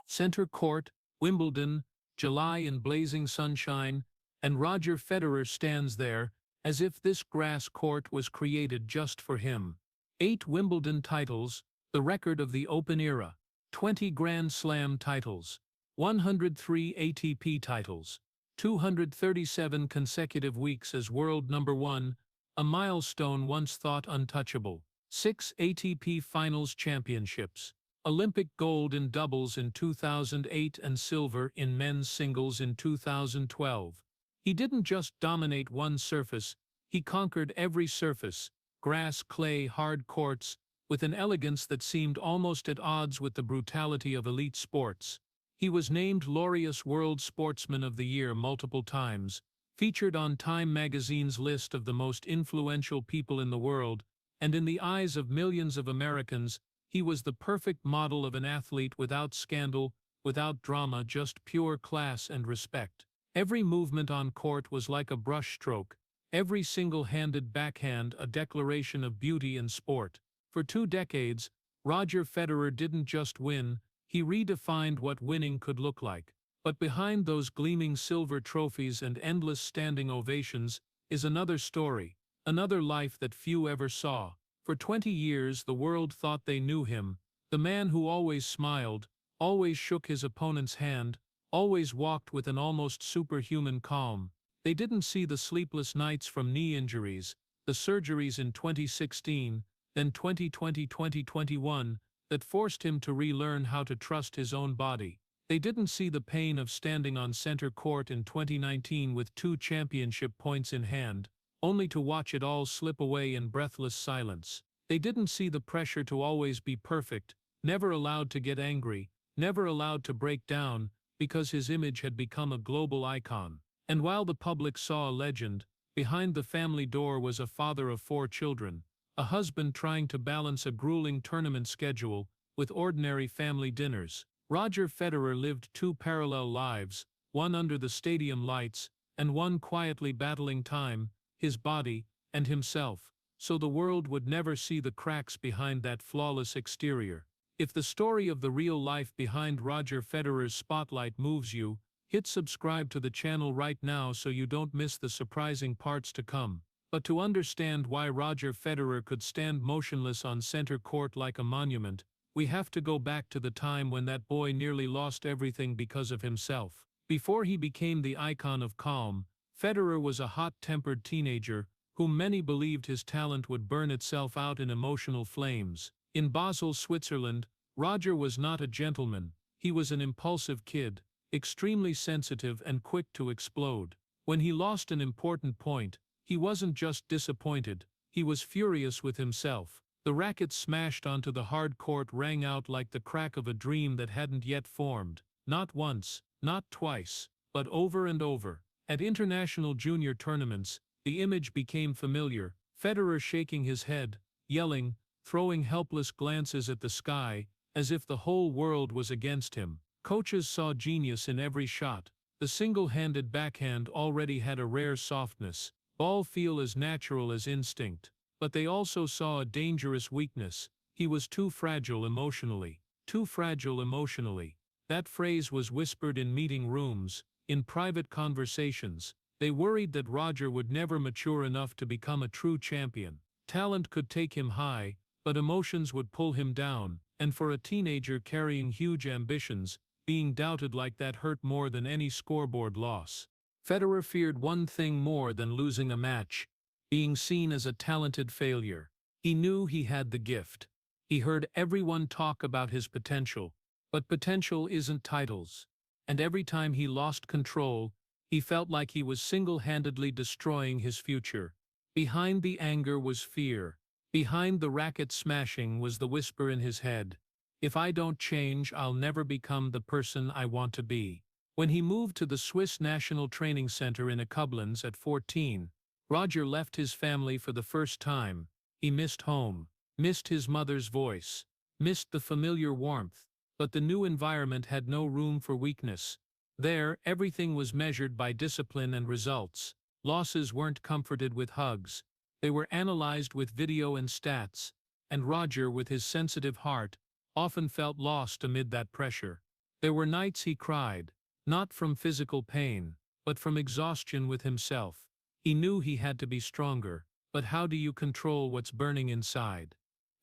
Center court, Wimbledon, July in blazing sunshine, and Roger Federer stands there, as if this grass court was created just for him. 8 Wimbledon titles, the record of the Open era, 20 Grand Slam titles, 103 ATP titles, 237 consecutive weeks as world number 1, a milestone once thought untouchable, 6 ATP Finals championships, Olympic gold in doubles in 2008 and silver in men's singles in 2012. He didn't just dominate one surface, he conquered every surface, grass, clay, hard courts, with an elegance that seemed almost at odds with the brutality of elite sports. He was named Laureus World Sportsman of the Year multiple times, featured on Time magazine's list of the most influential people in the world, and in the eyes of millions of Americans, he was the perfect model of an athlete without scandal, without drama, just pure class and respect. Every movement on court was like a brushstroke, every single-handed backhand a declaration of beauty and sport. For 2 decades, Roger Federer didn't just win, he redefined what winning could look like. But behind those gleaming silver trophies and endless standing ovations is another story, another life that few ever saw. For 20 years the world thought they knew him, the man who always smiled, always shook his opponent's hand, always walked with an almost superhuman calm. They didn't see the sleepless nights from knee injuries, the surgeries in 2016, then 2020-2021, that forced him to relearn how to trust his own body. They didn't see the pain of standing on center court in 2019 with 2 championship points in hand, only to watch it all slip away in breathless silence. They didn't see the pressure to always be perfect, never allowed to get angry, never allowed to break down, because his image had become a global icon. And while the public saw a legend, behind the family door was a father of 4 children, a husband trying to balance a grueling tournament schedule with ordinary family dinners. Roger Federer lived 2 parallel lives, one under the stadium lights, and one quietly battling time, his body, and himself, so the world would never see the cracks behind that flawless exterior. If the story of the real life behind Roger Federer's spotlight moves you, hit subscribe to the channel right now so you don't miss the surprising parts to come. But to understand why Roger Federer could stand motionless on center court like a monument, we have to go back to the time when that boy nearly lost everything because of himself. Before he became the icon of calm, Federer was a hot-tempered teenager, whom many believed his talent would burn itself out in emotional flames. In Basel, Switzerland, Roger was not a gentleman, he was an impulsive kid, extremely sensitive and quick to explode. When he lost an important point, he wasn't just disappointed, he was furious with himself. The racket smashed onto the hard court rang out like the crack of a dream that hadn't yet formed. Not once, not twice, but over and over. At international junior tournaments, the image became familiar, Federer shaking his head, yelling, throwing helpless glances at the sky, as if the whole world was against him. Coaches saw genius in every shot. The single-handed backhand already had a rare softness, ball feel as natural as instinct. But they also saw a dangerous weakness. He was too fragile emotionally. Too fragile emotionally. That phrase was whispered in meeting rooms, in private conversations. They worried that Roger would never mature enough to become a true champion. Talent could take him high, but emotions would pull him down, and for a teenager carrying huge ambitions, being doubted like that hurt more than any scoreboard loss. Federer feared one thing more than losing a match: being seen as a talented failure. He knew he had the gift. He heard everyone talk about his potential, but potential isn't titles. And every time he lost control, he felt like he was single-handedly destroying his future. Behind the anger was fear. Behind the racket smashing was the whisper in his head: if I don't change, I'll never become the person I want to be. When he moved to the Swiss National Training Center in Koblenz at 14, Roger left his family for the first time. He missed home, missed his mother's voice, missed the familiar warmth, but the new environment had no room for weakness. There, everything was measured by discipline and results. Losses weren't comforted with hugs. They were analyzed with video and stats, and Roger, with his sensitive heart, often felt lost amid that pressure. There were nights he cried, not from physical pain, but from exhaustion with himself. He knew he had to be stronger, but how do you control what's burning inside?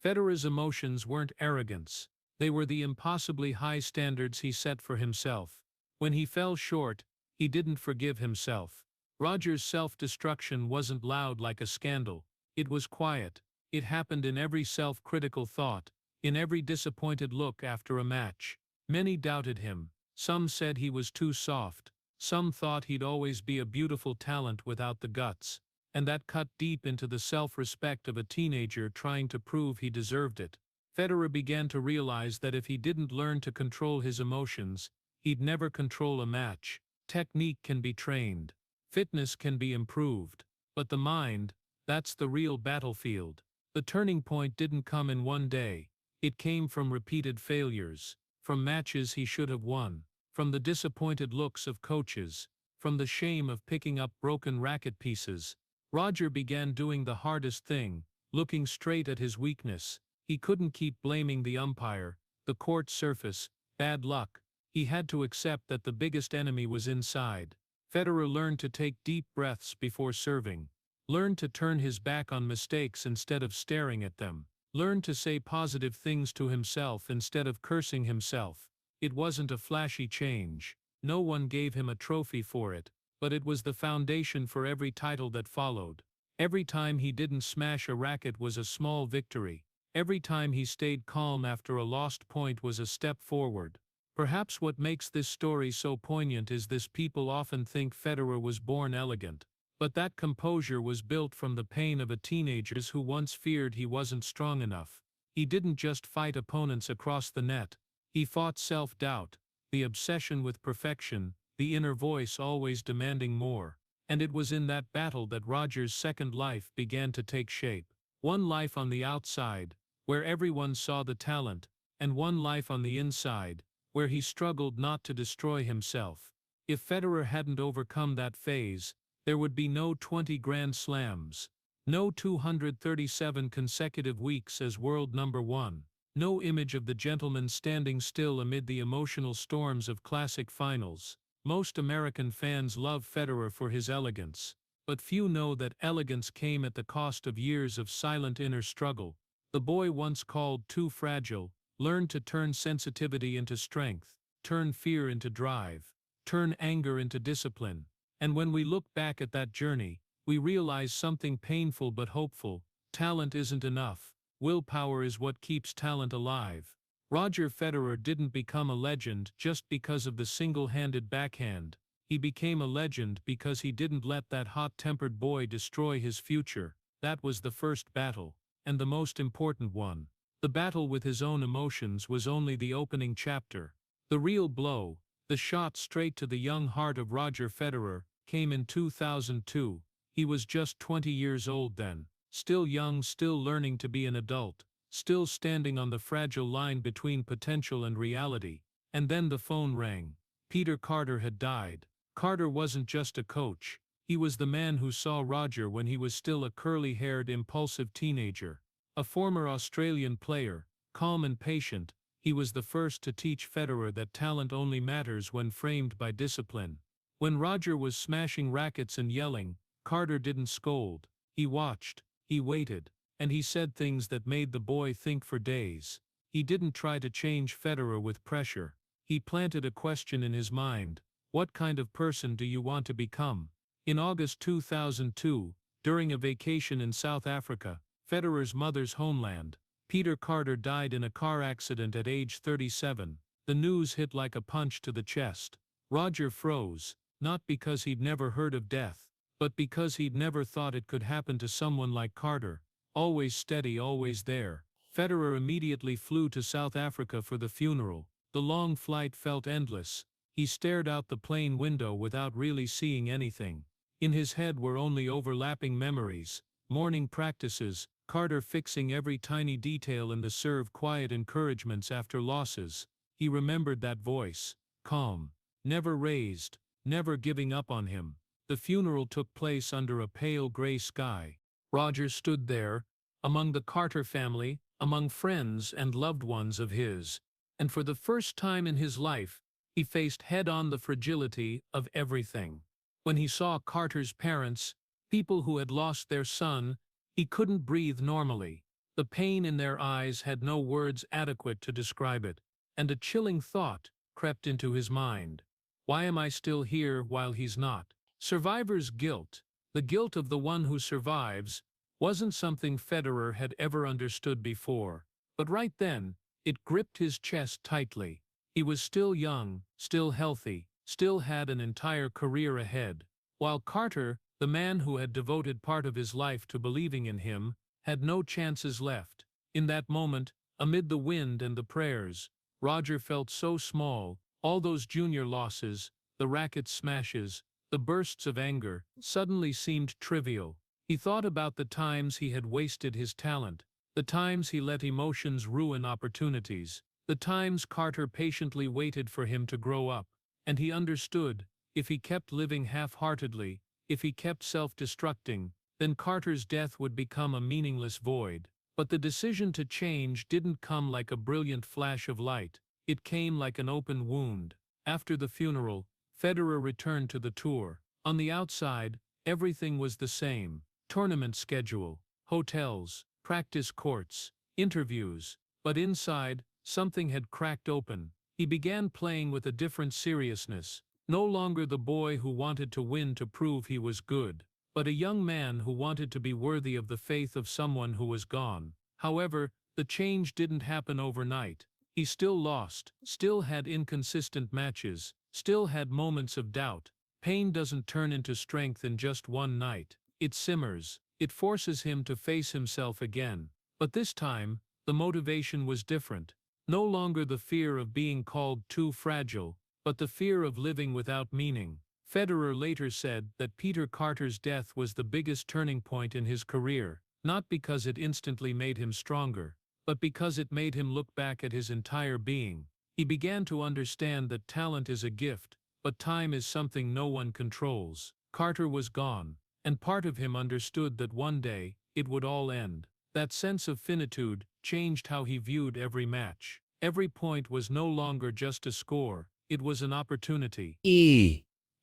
Federer's emotions weren't arrogance. They were the impossibly high standards he set for himself. When he fell short, he didn't forgive himself. Roger's self-destruction wasn't loud like a scandal. It was quiet. It happened in every self-critical thought, in every disappointed look after a match. Many doubted him. Some said he was too soft. Some thought he'd always be a beautiful talent without the guts. And that cut deep into the self-respect of a teenager trying to prove he deserved it. Federer began to realize that if he didn't learn to control his emotions, he'd never control a match. Technique can be trained. Fitness can be improved. But the mind, that's the real battlefield. The turning point didn't come in one day. It came from repeated failures, from matches he should have won, from the disappointed looks of coaches, from the shame of picking up broken racket pieces. Roger began doing the hardest thing, looking straight at his weakness. He couldn't keep blaming the umpire, the court surface, bad luck. He had to accept that the biggest enemy was inside. Federer learned to take deep breaths before serving, learned to turn his back on mistakes instead of staring at them, learned to say positive things to himself instead of cursing himself. It wasn't a flashy change. No one gave him a trophy for it, but it was the foundation for every title that followed. Every time he didn't smash a racket was a small victory. Every time he stayed calm after a lost point was a step forward. Perhaps what makes this story so poignant is this: people often think Federer was born elegant. But that composure was built from the pain of a teenager who once feared he wasn't strong enough. He didn't just fight opponents across the net. He fought self-doubt, the obsession with perfection, the inner voice always demanding more. And it was in that battle that Roger's second life began to take shape. One life on the outside, where everyone saw the talent, and one life on the inside, where he struggled not to destroy himself. If Federer hadn't overcome that phase, there would be no 20 Grand Slams, no 237 consecutive weeks as world number one, no image of the gentleman standing still amid the emotional storms of classic finals. Most American fans love Federer for his elegance, but few know that elegance came at the cost of years of silent inner struggle. The boy once called too fragile learned to turn sensitivity into strength, turn fear into drive, turn anger into discipline. And when we look back at that journey, we realize something painful but hopeful. Talent isn't enough. Willpower is what keeps talent alive. Roger Federer didn't become a legend just because of the single-handed backhand. He became a legend because he didn't let that hot-tempered boy destroy his future. That was the first battle, and the most important one. The battle with his own emotions was only the opening chapter. The real blow, the shot straight to the young heart of Roger Federer, came in 2002. He was just 20 years old then, still young, still learning to be an adult, still standing on the fragile line between potential and reality. And then the phone rang. Peter Carter had died. Carter wasn't just a coach. He was the man who saw Roger when he was still a curly-haired, impulsive teenager. A former Australian player, calm and patient, he was the first to teach Federer that talent only matters when framed by discipline. When Roger was smashing rackets and yelling, Carter didn't scold. He watched, he waited, and he said things that made the boy think for days. He didn't try to change Federer with pressure. He planted a question in his mind: what kind of person do you want to become? In August 2002, during a vacation in South Africa, Federer's mother's homeland, Peter Carter died in a car accident at age 37. The news hit like a punch to the chest. Roger froze, not because he'd never heard of death, but because he'd never thought it could happen to someone like Carter, always steady, always there. Federer immediately flew to South Africa for the funeral. The long flight felt endless. He stared out the plane window without really seeing anything. In his head were only overlapping memories, morning practices, Carter fixing every tiny detail in the serve, quiet encouragements after losses. He remembered that voice, calm, never raised, never giving up on him. The funeral took place under a pale gray sky. Roger stood there, among the Carter family, among friends and loved ones of his, and for the first time in his life, He faced head-on the fragility of everything. When he saw Carter's parents, people who had lost their son, he couldn't breathe normally. The pain in their eyes had no words adequate to describe it, and a chilling thought crept into his mind. Why am I still here while he's not? Survivor's guilt, the guilt of the one who survives, wasn't something Federer had ever understood before. But right then, it gripped his chest tightly. He was still young, still healthy, still had an entire career ahead, while Carter, the man who had devoted part of his life to believing in him, had no chances left. In that moment, amid the wind and the prayers, Roger felt so small. All those junior losses, the racket smashes, the bursts of anger, suddenly seemed trivial. He thought about the times he had wasted his talent, the times he let emotions ruin opportunities, the times Carter patiently waited for him to grow up, and he understood, if he kept living half-heartedly, if he kept self-destructing, then Carter's death would become a meaningless void. But the decision to change didn't come like a brilliant flash of light. It came like an open wound. After the funeral, Federer returned to the tour. On the outside, everything was the same. Tournament schedule, hotels, practice courts, interviews. But inside, something had cracked open. He began playing with a different seriousness. No longer the boy who wanted to win to prove he was good, but a young man who wanted to be worthy of the faith of someone who was gone. However, the change didn't happen overnight. He still lost, still had inconsistent matches, still had moments of doubt. Pain doesn't turn into strength in just one night. It simmers. It forces him to face himself again. But this time, the motivation was different. No longer the fear of being called too fragile, but the fear of living without meaning. Federer later said that Peter Carter's death was the biggest turning point in his career, not because it instantly made him stronger, but because it made him look back at his entire being. He began to understand that talent is a gift, but time is something no one controls. Carter was gone, and part of him understood that one day, it would all end. That sense of finitude changed how he viewed every match. Every point was no longer just a score, it was an opportunity.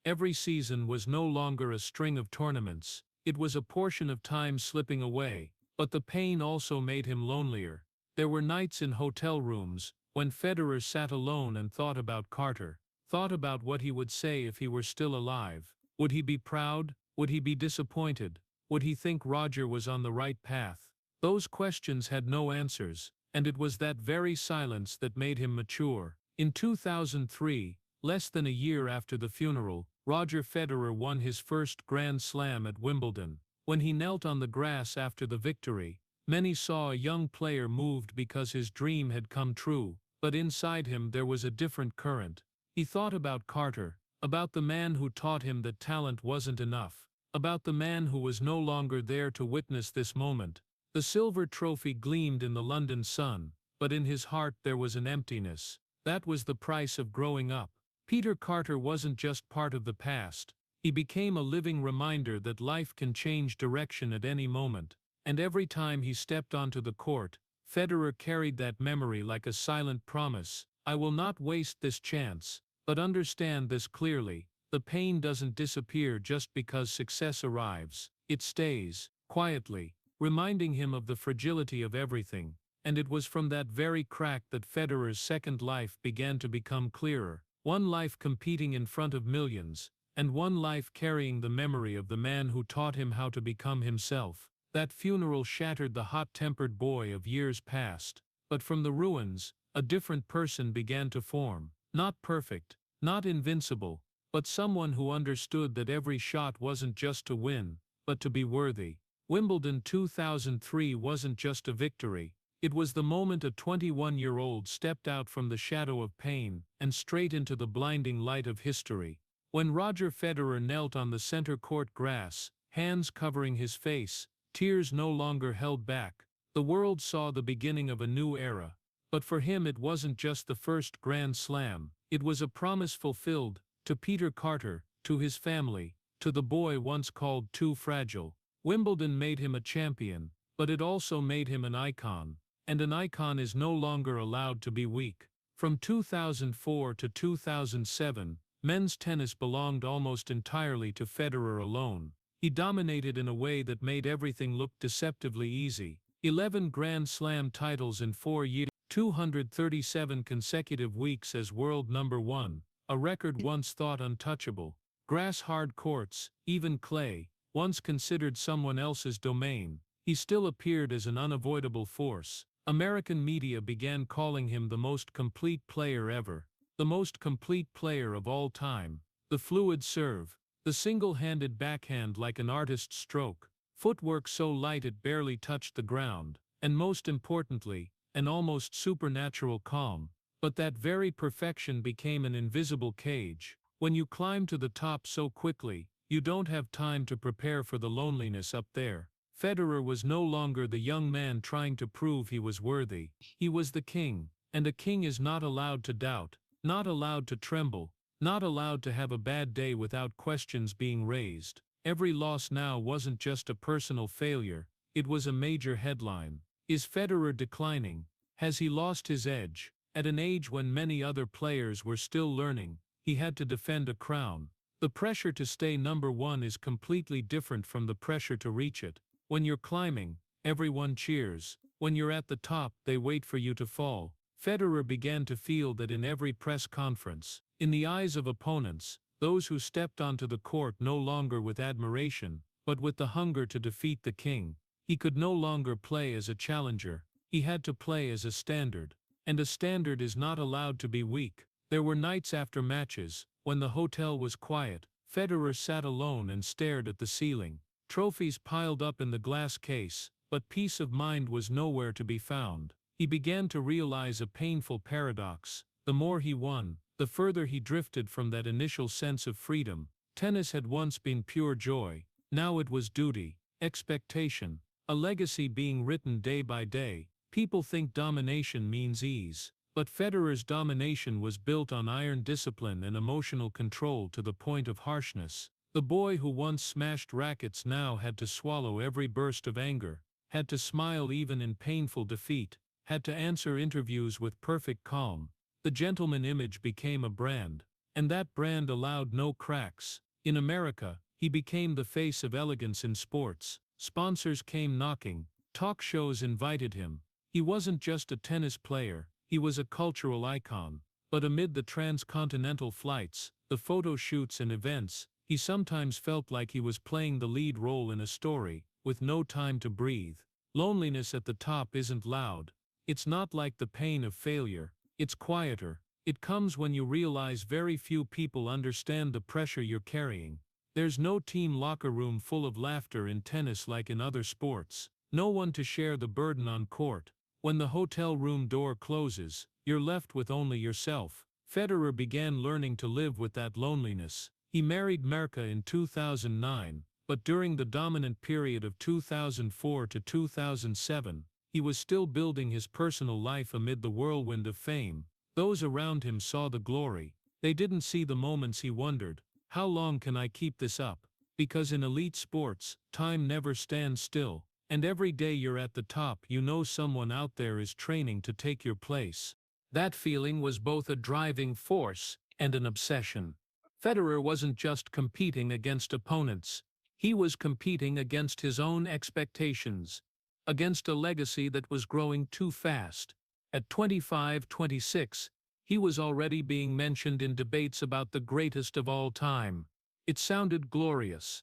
Every season was no longer a string of tournaments, it was a portion of time slipping away. But the pain also made him lonelier. There were nights in hotel rooms, when Federer sat alone and thought about Carter, thought about what he would say if he were still alive. Would he be proud? Would he be disappointed? Would he think Roger was on the right path? Those questions had no answers, and it was that very silence that made him mature. In 2003, less than a year after the funeral, Roger Federer won his first Grand Slam at Wimbledon. When he knelt on the grass after the victory, many saw a young player moved because his dream had come true, but inside him there was a different current. He thought about Carter, about the man who taught him that talent wasn't enough, about the man who was no longer there to witness this moment. The silver trophy gleamed in the London sun, but in his heart there was an emptiness. That was the price of growing up. Peter Carter wasn't just part of the past. He became a living reminder that life can change direction at any moment. And every time he stepped onto the court, Federer carried that memory like a silent promise. I will not waste this chance. But understand this clearly. The pain doesn't disappear just because success arrives. It stays, quietly, reminding him of the fragility of everything. And it was from that very crack that Federer's second life began to become clearer. One life competing in front of millions, and one life carrying the memory of the man who taught him how to become himself. That funeral shattered the hot-tempered boy of years past. But from the ruins, a different person began to form. Not perfect, not invincible, but someone who understood that every shot wasn't just to win, but to be worthy. Wimbledon 2003 wasn't just a victory. It was the moment a 21-year-old stepped out from the shadow of pain and straight into the blinding light of history. When Roger Federer knelt on the center court grass, hands covering his face, tears no longer held back, the world saw the beginning of a new era. But for him it wasn't just the first Grand Slam, it was a promise fulfilled, to Peter Carter, to his family, to the boy once called too fragile. Wimbledon made him a champion, but it also made him an icon. And an icon is no longer allowed to be weak. From 2004 to 2007, men's tennis belonged almost entirely to Federer alone. He dominated in a way that made everything look deceptively easy. 11 Grand Slam titles in 4 years, 237 consecutive weeks as world number one, a record once thought untouchable. Grass-hard courts, even clay, once considered someone else's domain. He still appeared as an unavoidable force. American media began calling him the most complete player ever, the most complete player of all time. The fluid serve, the single-handed backhand like an artist's stroke, footwork so light it barely touched the ground, and most importantly, an almost supernatural calm. But that very perfection became an invisible cage. When you climb to the top so quickly, you don't have time to prepare for the loneliness up there. Federer was no longer the young man trying to prove he was worthy. He was the king, and a king is not allowed to doubt, not allowed to tremble, not allowed to have a bad day without questions being raised. Every loss now wasn't just a personal failure, it was a major headline. Is Federer declining? Has he lost his edge? At an age when many other players were still learning, he had to defend a crown. The pressure to stay number one is completely different from the pressure to reach it. When you're climbing, everyone cheers. When you're at the top, they wait for you to fall. Federer began to feel that in every press conference, in the eyes of opponents, those who stepped onto the court no longer with admiration, but with the hunger to defeat the king. He could no longer play as a challenger. He had to play as a standard. And a standard is not allowed to be weak. There were nights after matches, when the hotel was quiet, Federer sat alone and stared at the ceiling. Trophies piled up in the glass case, but peace of mind was nowhere to be found. He began to realize a painful paradox. The more he won, the further he drifted from that initial sense of freedom. Tennis had once been pure joy. Now it was duty, expectation, a legacy being written day by day. People think domination means ease, but Federer's domination was built on iron discipline and emotional control to the point of harshness. The boy who once smashed rackets now had to swallow every burst of anger, had to smile even in painful defeat, had to answer interviews with perfect calm. The gentleman image became a brand, and that brand allowed no cracks. In America, he became the face of elegance in sports. Sponsors came knocking, talk shows invited him. He wasn't just a tennis player, he was a cultural icon. But amid the transcontinental flights, the photo shoots and events, he sometimes felt like he was playing the lead role in a story, with no time to breathe. Loneliness at the top isn't loud. It's not like the pain of failure. It's quieter. It comes when you realize very few people understand the pressure you're carrying. There's no team locker room full of laughter in tennis like in other sports. No one to share the burden on court. When the hotel room door closes, you're left with only yourself. Federer began learning to live with that loneliness. He married Mirka in 2009, but during the dominant period of 2004 to 2007, he was still building his personal life amid the whirlwind of fame. Those around him saw the glory. They didn't see the moments he wondered, how long can I keep this up? Because in elite sports, time never stands still. And every day you're at the top, you know someone out there is training to take your place. That feeling was both a driving force and an obsession. Federer wasn't just competing against opponents. He was competing against his own expectations, against a legacy that was growing too fast. At 25-26, he was already being mentioned in debates about the greatest of all time. It sounded glorious,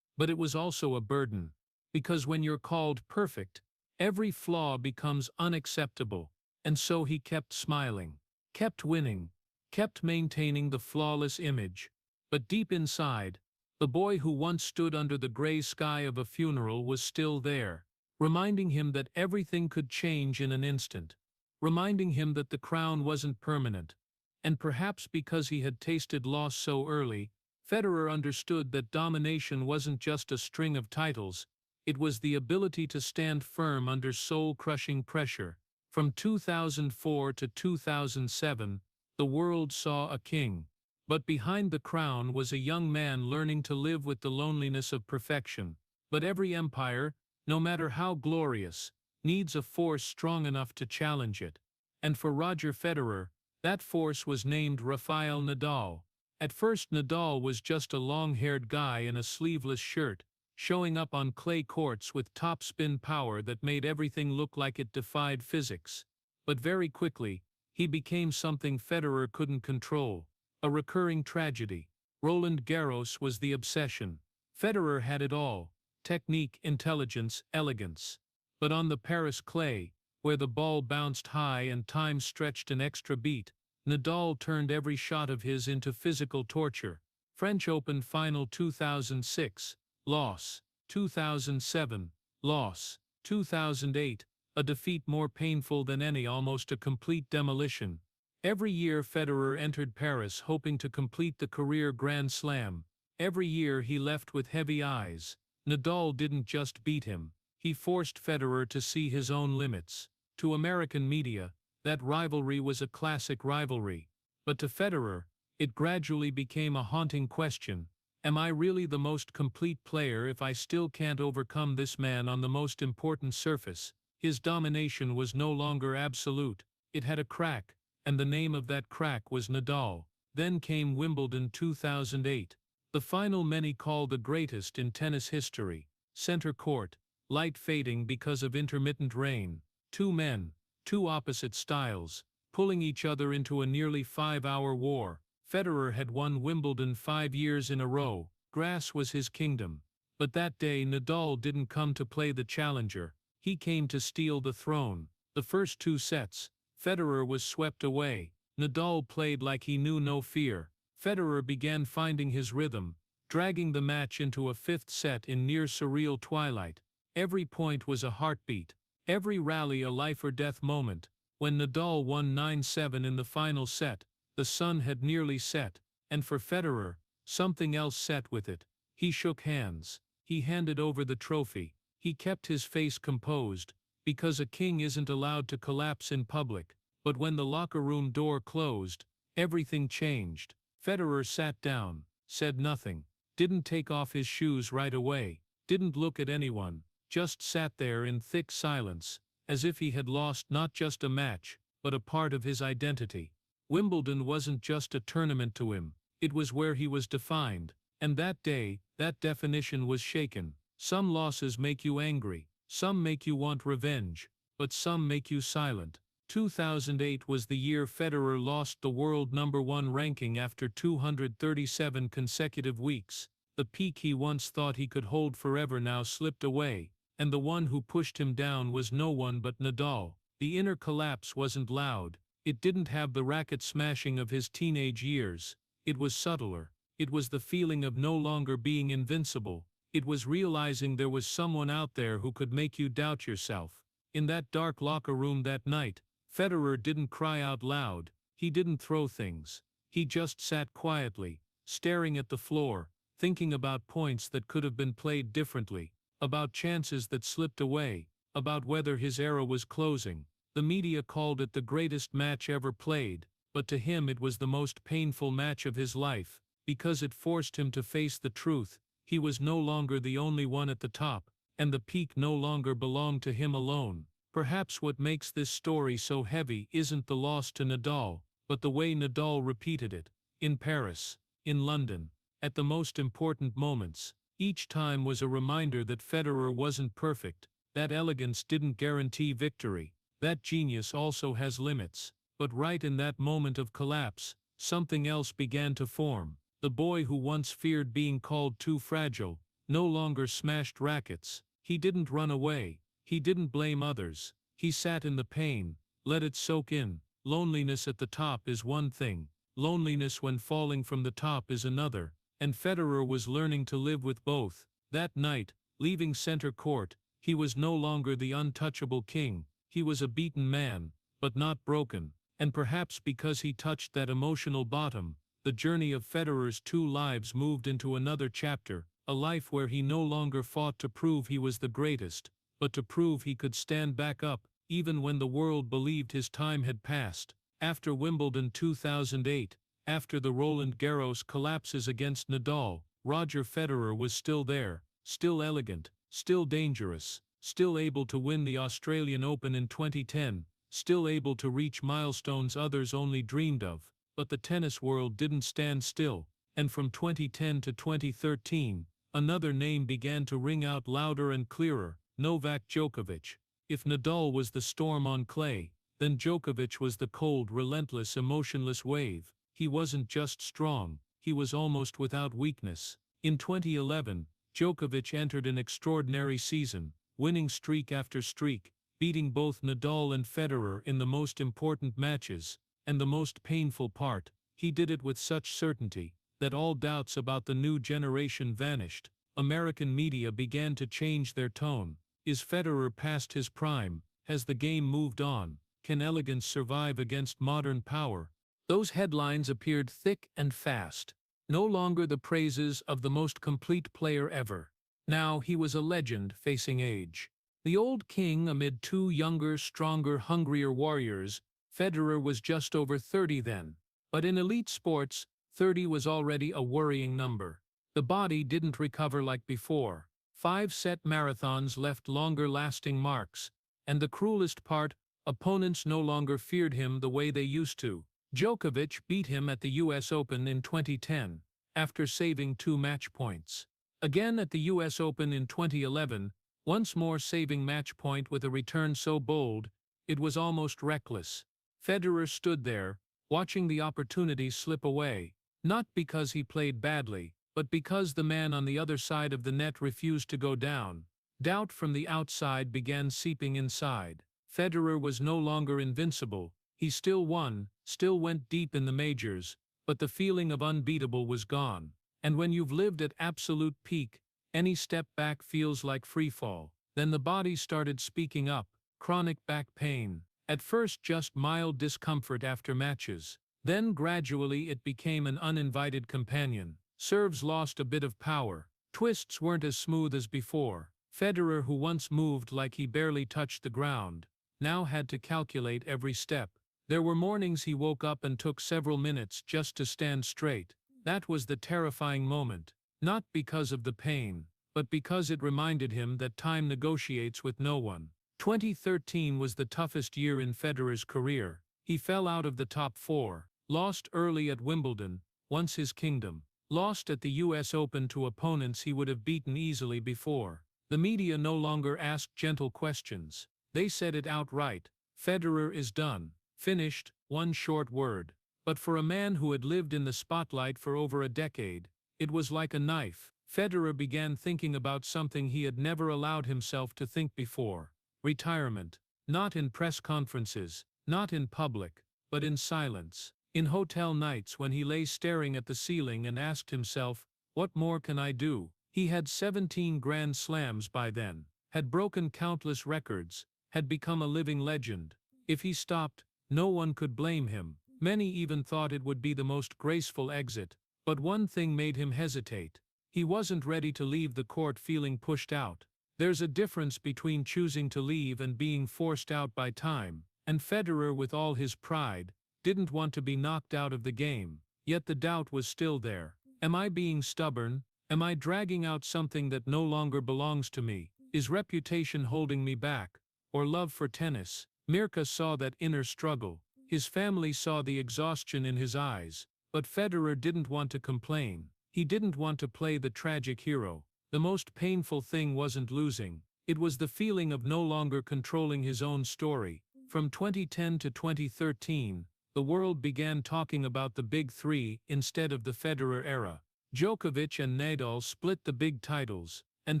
but it was also a burden. Because when you're called perfect, every flaw becomes unacceptable. And so he kept smiling, kept winning, kept maintaining the flawless image. But deep inside, the boy who once stood under the gray sky of a funeral was still there, reminding him that everything could change in an instant, reminding him that the crown wasn't permanent. And perhaps because he had tasted loss so early, Federer understood that domination wasn't just a string of titles. It was the ability to stand firm under soul-crushing pressure. From 2004 to 2007, the world saw a king. But behind the crown was a young man learning to live with the loneliness of perfection. But every empire, no matter how glorious, needs a force strong enough to challenge it. And for Roger Federer, That force was named Rafael Nadal. At first Nadal was just a long-haired guy in a sleeveless shirt, showing up on clay courts with top-spin power that made everything look like it defied physics. But very quickly, he became something Federer couldn't control, a recurring tragedy. Roland Garros was the obsession. Federer had it all: technique, intelligence, elegance. But on the Paris clay, where the ball bounced high and time stretched an extra beat, Nadal turned every shot of his into physical torture. French Open Final 2006, loss. 2007, loss. 2008, a defeat more painful than any, almost a complete demolition. Every year Federer entered Paris hoping to complete the career Grand Slam. Every year he left with heavy eyes. Nadal didn't just beat him, he forced Federer to see his own limits. To American media, that rivalry was a classic rivalry. But to Federer, it gradually became a haunting question. Am I really the most complete player if I still can't overcome this man on the most important surface? His domination was no longer absolute, it had a crack, and the name of that crack was Nadal. Then came Wimbledon 2008. The final many call the greatest in tennis history. Center court, light fading because of intermittent rain. Two men, two opposite styles, pulling each other into a nearly 5-hour war. Federer had won Wimbledon 5 years in a row. Grass was his kingdom. But that day Nadal didn't come to play the challenger. He came to steal the throne. The first 2 sets, Federer was swept away. Nadal played like he knew no fear. Federer began finding his rhythm, dragging the match into a 5th set in near surreal twilight. Every point was a heartbeat, every rally a life-or-death moment. When Nadal won 9-7 in the final set, the sun had nearly set, and for Federer, something else set with it. He shook hands. He handed over the trophy. He kept his face composed, because a king isn't allowed to collapse in public. But when the locker room door closed, everything changed. Federer sat down, said nothing, didn't take off his shoes right away, didn't look at anyone, just sat there in thick silence, as if he had lost not just a match, but a part of his identity. Wimbledon wasn't just a tournament to him, it was where he was defined, and that day, that definition was shaken. Some losses make you angry, some make you want revenge, but some make you silent. 2008 was the year Federer lost the world #1 ranking after 237 consecutive weeks. The peak he once thought he could hold forever now slipped away, and the one who pushed him down was no one but Nadal. The inner collapse wasn't loud, it didn't have the racket smashing of his teenage years. It was subtler. It was the feeling of no longer being invincible. It was realizing there was someone out there who could make you doubt yourself. In that dark locker room that night, Federer didn't cry out loud, he didn't throw things. He just sat quietly, staring at the floor, thinking about points that could have been played differently, about chances that slipped away, about whether his era was closing. The media called it the greatest match ever played, but to him it was the most painful match of his life, because it forced him to face the truth. He was no longer the only one at the top, and the peak no longer belonged to him alone. Perhaps what makes this story so heavy isn't the loss to Nadal, but the way Nadal repeated it. In Paris, in London, at the most important moments. Each time was a reminder that Federer wasn't perfect, that elegance didn't guarantee victory, that genius also has limits. But right in that moment of collapse, something else began to form. The boy who once feared being called too fragile, no longer smashed rackets. He didn't run away. He didn't blame others. He sat in the pain, let it soak in. Loneliness at the top is one thing. Loneliness when falling from the top is another. And Federer was learning to live with both. That night, leaving center court, he was no longer the untouchable king. He was a beaten man, but not broken. And perhaps because he touched that emotional bottom, the journey of Federer's 2 lives moved into another chapter, a life where he no longer fought to prove he was the greatest, but to prove he could stand back up, even when the world believed his time had passed. After Wimbledon 2008, after the Roland Garros collapses against Nadal, Roger Federer was still there, still elegant, still dangerous, still able to win the Australian Open in 2010, still able to reach milestones others only dreamed of. But the tennis world didn't stand still, and from 2010 to 2013, another name began to ring out louder and clearer: Novak Djokovic. If Nadal was the storm on clay, then Djokovic was the cold, relentless, emotionless wave. He wasn't just strong, he was almost without weakness. In 2011, Djokovic entered an extraordinary season, winning streak after streak, beating both Nadal and Federer in the most important matches, and the most painful part, he did it with such certainty that all doubts about the new generation vanished. American media began to change their tone. Is Federer past his prime? Has the game moved on? Can elegance survive against modern power? Those headlines appeared thick and fast. No longer the praises of the most complete player ever. Now he was a legend facing age. The old king amid two younger, stronger, hungrier warriors. Federer was just over 30 then. But in elite sports, 30 was already a worrying number. The body didn't recover like before. 5-set marathons left longer-lasting marks. And the cruelest part, opponents no longer feared him the way they used to. Djokovic beat him at the US Open in 2010, after saving 2 match points. Again at the US Open in 2011, once more saving match point with a return so bold, it was almost reckless. Federer stood there, watching the opportunity slip away, not because he played badly, but because the man on the other side of the net refused to go down. Doubt from the outside began seeping inside. Federer was no longer invincible. He still won, still went deep in the majors, but the feeling of unbeatable was gone. And when you've lived at absolute peak, any step back feels like freefall. Then the body started speaking up: chronic back pain. At first just mild discomfort after matches. Then gradually it became an uninvited companion. Serves lost a bit of power. Twists weren't as smooth as before. Federer, who once moved like he barely touched the ground, now had to calculate every step. There were mornings he woke up and took several minutes just to stand straight. That was the terrifying moment, not because of the pain, but because it reminded him that time negotiates with no one. 2013 was the toughest year in Federer's career. He fell out of the top 4, lost early at Wimbledon, once his kingdom, lost at the US Open to opponents he would have beaten easily before. The media no longer asked gentle questions. They said it outright: Federer is done, finished, one short word. But for a man who had lived in the spotlight for over a decade, it was like a knife. Federer began thinking about something he had never allowed himself to think before: retirement. Not in press conferences, not in public, but in silence. In hotel nights when he lay staring at the ceiling and asked himself, what more can I do? He had 17 Grand Slams by then, had broken countless records, had become a living legend. If he stopped, no one could blame him. Many even thought it would be the most graceful exit. But one thing made him hesitate. He wasn't ready to leave the court feeling pushed out. There's a difference between choosing to leave and being forced out by time. And Federer, with all his pride, didn't want to be knocked out of the game. Yet the doubt was still there. Am I being stubborn? Am I dragging out something that no longer belongs to me? Is reputation holding me back? Or love for tennis? Mirka saw that inner struggle. His family saw the exhaustion in his eyes. But Federer didn't want to complain. He didn't want to play the tragic hero. The most painful thing wasn't losing. It was the feeling of no longer controlling his own story. From 2010 to 2013, the world began talking about the big three instead of the Federer era. Djokovic and Nadal split the big titles, and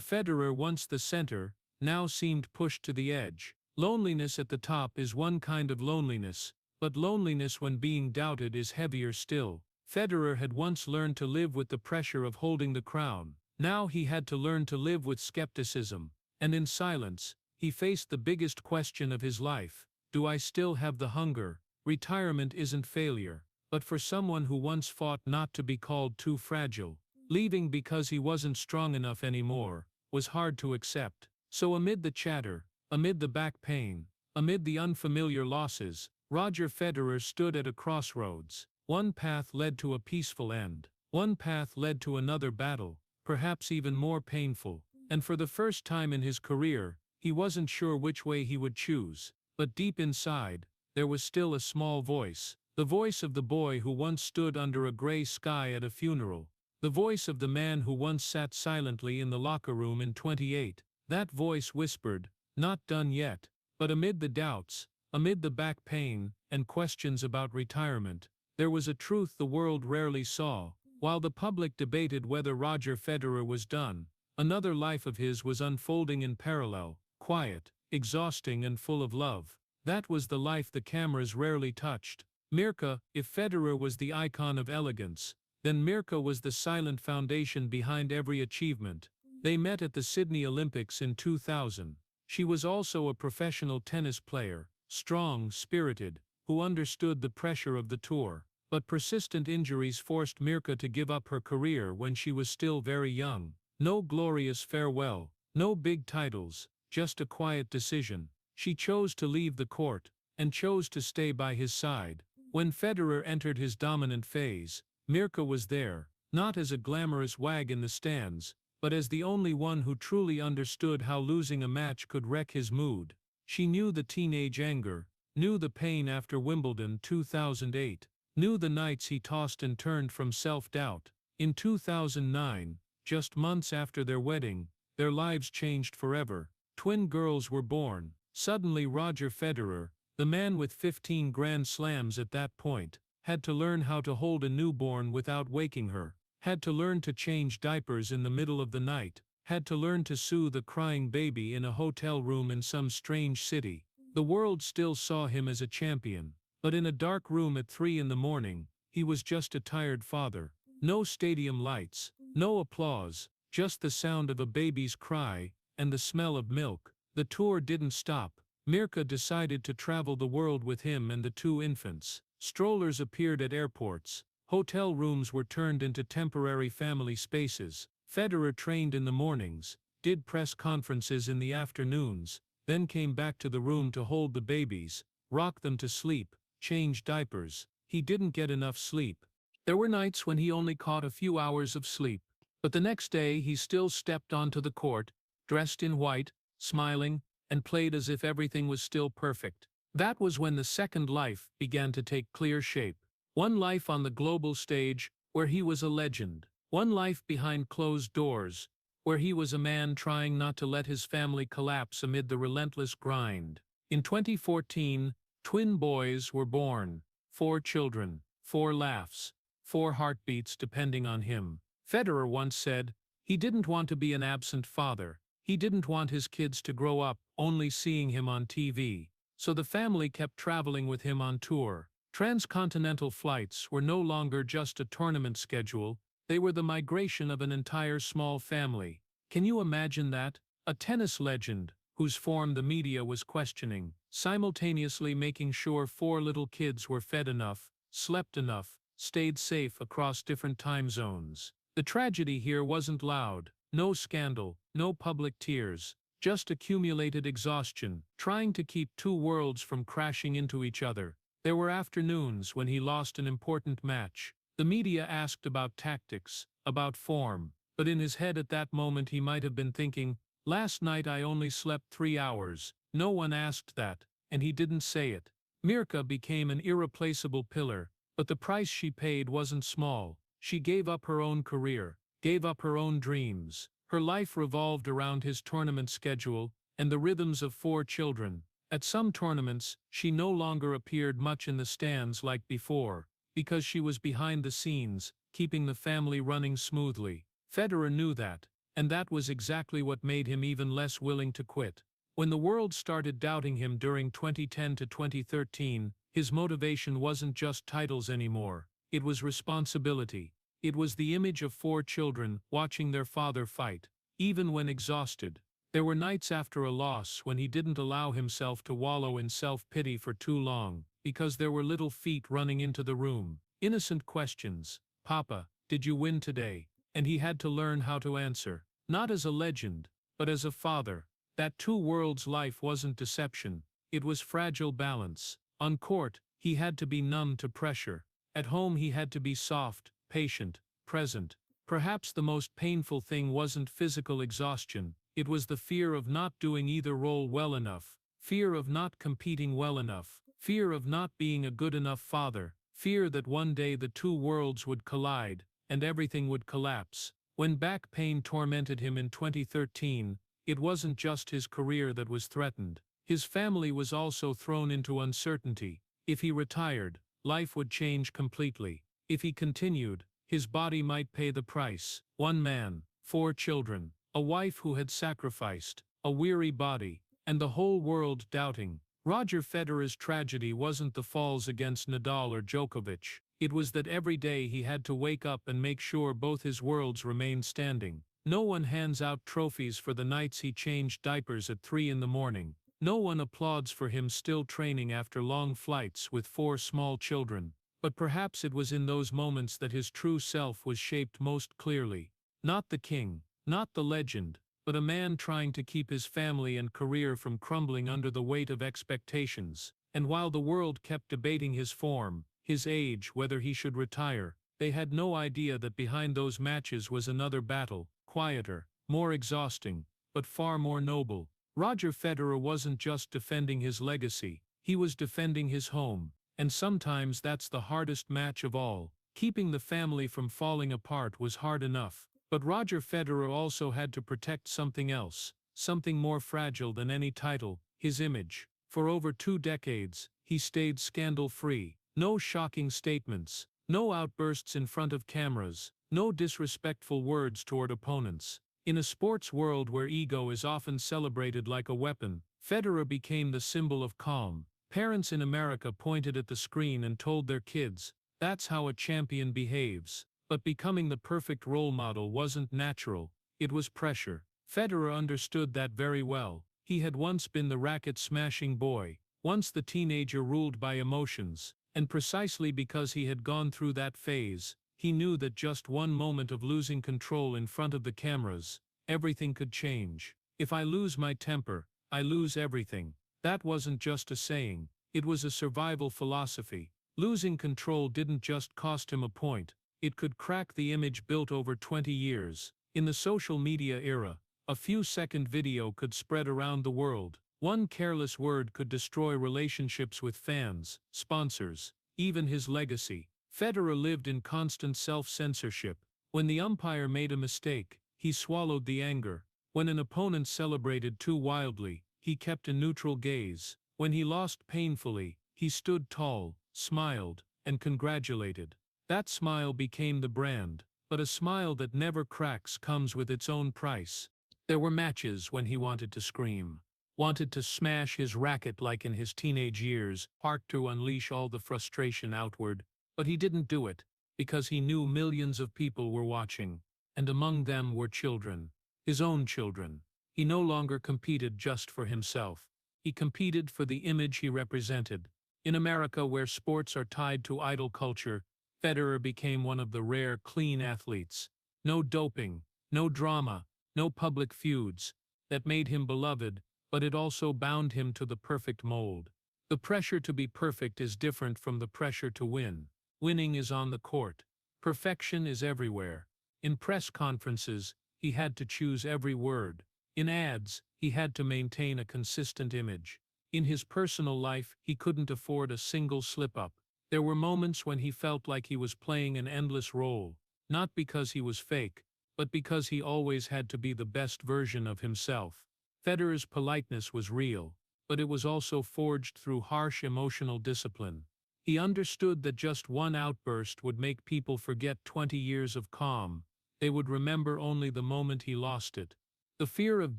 Federer, once the center, now seemed pushed to the edge. Loneliness at the top is one kind of loneliness, but loneliness when being doubted is heavier still. Federer had once learned to live with the pressure of holding the crown. Now he had to learn to live with skepticism, and in silence, he faced the biggest question of his life: do I still have the hunger? Retirement isn't failure, but for someone who once fought not to be called too fragile, leaving because he wasn't strong enough anymore was hard to accept. So amid the chatter, amid the back pain, amid the unfamiliar losses, Roger Federer stood at a crossroads. One path led to a peaceful end. One path led to another battle, perhaps even more painful. And for the first time in his career, he wasn't sure which way he would choose. But deep inside, there was still a small voice. The voice of the boy who once stood under a gray sky at a funeral. The voice of the man who once sat silently in the locker room in 28. That voice whispered, "Not done yet." But amid the doubts, amid the back pain, and questions about retirement, there was a truth the world rarely saw. While the public debated whether Roger Federer was done, another life of his was unfolding in parallel, quiet, exhausting and full of love. That was the life the cameras rarely touched. Mirka, if Federer was the icon of elegance, then Mirka was the silent foundation behind every achievement. They met at the Sydney Olympics in 2000. She was also a professional tennis player, strong, spirited, who understood the pressure of the tour. But persistent injuries forced Mirka to give up her career when she was still very young. No glorious farewell, no big titles, just a quiet decision. She chose to leave the court, and chose to stay by his side. When Federer entered his dominant phase, Mirka was there, not as a glamorous wag in the stands, but as the only one who truly understood how losing a match could wreck his mood. She knew the teenage anger, knew the pain after Wimbledon 2008, knew the nights he tossed and turned from self-doubt. In 2009, just months after their wedding, their lives changed forever. Twin girls were born. Suddenly Roger Federer, the man with 15 Grand Slams at that point, had to learn how to hold a newborn without waking her, had to learn to change diapers in the middle of the night, had to learn to soothe a crying baby in a hotel room in some strange city. The world still saw him as a champion, but in a dark room at 3 in the morning, he was just a tired father. No stadium lights, no applause, just the sound of a baby's cry, and the smell of milk. The tour didn't stop. Mirka decided to travel the world with him and the two infants. Strollers appeared at airports. Hotel rooms were turned into temporary family spaces. Federer trained in the mornings, did press conferences in the afternoons, then came back to the room to hold the babies, rock them to sleep, change diapers. He didn't get enough sleep. There were nights when he only caught a few hours of sleep. But the next day he still stepped onto the court, dressed in white, smiling, and played as if everything was still perfect. That was when the second life began to take clear shape. One life on the global stage, where he was a legend. One life behind closed doors, where he was a man trying not to let his family collapse amid the relentless grind. In 2014, twin boys were born. 4 children, 4 laughs, 4 heartbeats depending on him. Federer once said, he didn't want to be an absent father. He didn't want his kids to grow up only seeing him on TV. So the family kept traveling with him on tour. Transcontinental flights were no longer just a tournament schedule, they were the migration of an entire small family. Can you imagine that? A tennis legend, whose form the media was questioning, simultaneously making sure 4 little kids were fed enough, slept enough, stayed safe across different time zones. The tragedy here wasn't loud, no scandal, no public tears, just accumulated exhaustion, trying to keep 2 worlds from crashing into each other. There were afternoons when he lost an important match. The media asked about tactics, about form, but in his head at that moment he might have been thinking, last night I only slept 3 hours. No one asked that, and he didn't say it. Mirka became an irreplaceable pillar, but the price she paid wasn't small. She gave up her own career, gave up her own dreams. Her life revolved around his tournament schedule and the rhythms of 4 children. At some tournaments, she no longer appeared much in the stands like before, because she was behind the scenes, keeping the family running smoothly. Federer knew that, and that was exactly what made him even less willing to quit. When the world started doubting him during 2010 to 2013, his motivation wasn't just titles anymore. It was responsibility. It was the image of 4 children watching their father fight, even when exhausted. There were nights after a loss when he didn't allow himself to wallow in self-pity for too long, because there were little feet running into the room. Innocent questions. Papa, did you win today? And he had to learn how to answer. Not as a legend, but as a father. That 2 worlds life wasn't deception. It was fragile balance. On court, he had to be numb to pressure. At home he had to be soft, patient, present. Perhaps the most painful thing wasn't physical exhaustion, it was the fear of not doing either role well enough. fear of not competing well enough, fear of not being a good enough father, fear that one day the two worlds would collide, and everything would collapse. When back pain tormented him in 2013, it wasn't just his career that was threatened. His family was also thrown into uncertainty. If he retired, life would change completely. If he continued, his body might pay the price. One man, 4 children, a wife who had sacrificed, a weary body, and the whole world doubting. Roger Federer's tragedy wasn't the falls against Nadal or Djokovic. It was that every day he had to wake up and make sure both his worlds remained standing. No one hands out trophies for the nights he changed diapers at 3 in the morning. No one applauds for him still training after long flights with 4 small children. But perhaps it was in those moments that his true self was shaped most clearly. Not the king, not the legend, but a man trying to keep his family and career from crumbling under the weight of expectations. And while the world kept debating his form, his age, whether he should retire, they had no idea that behind those matches was another battle, quieter, more exhausting, but far more noble. Roger Federer wasn't just defending his legacy, he was defending his home. And sometimes that's the hardest match of all. Keeping the family from falling apart was hard enough. But Roger Federer also had to protect something else, something more fragile than any title, his image. For over 2 decades, he stayed scandal-free. No shocking statements, no outbursts in front of cameras, no disrespectful words toward opponents. In a sports world where ego is often celebrated like a weapon, Federer became the symbol of calm. Parents in America pointed at the screen and told their kids, "That's how a champion behaves." But becoming the perfect role model wasn't natural, it was pressure. Federer understood that very well. He had once been the racket-smashing boy, once the teenager ruled by emotions, and precisely because he had gone through that phase, he knew that just one moment of losing control in front of the cameras, everything could change. If I lose my temper, I lose everything. That wasn't just a saying, it was a survival philosophy. Losing control didn't just cost him a point, it could crack the image built over 20 years. In the social media era, a few-second video could spread around the world. One careless word could destroy relationships with fans, sponsors, even his legacy. Federer lived in constant self-censorship. When the umpire made a mistake, he swallowed the anger. When an opponent celebrated too wildly, he kept a neutral gaze. When he lost painfully, he stood tall, smiled, and congratulated. That smile became the brand, but a smile that never cracks comes with its own price. There were matches when he wanted to scream, wanted to smash his racket like in his teenage years, heart to unleash all the frustration outward, but he didn't do it, because he knew millions of people were watching, and among them were children, his own children. He no longer competed just for himself. He competed for the image he represented. In America, where sports are tied to idol culture, Federer became one of the rare clean athletes. No doping, no drama, no public feuds. That made him beloved, but it also bound him to the perfect mold. The pressure to be perfect is different from the pressure to win. Winning is on the court. Perfection is everywhere. In press conferences, he had to choose every word. In ads, he had to maintain a consistent image. In his personal life, he couldn't afford a single slip-up. There were moments when he felt like he was playing an endless role, not because he was fake, but because he always had to be the best version of himself. Federer's politeness was real, but it was also forged through harsh emotional discipline. He understood that just one outburst would make people forget 20 years of calm. They would remember only the moment he lost it. The fear of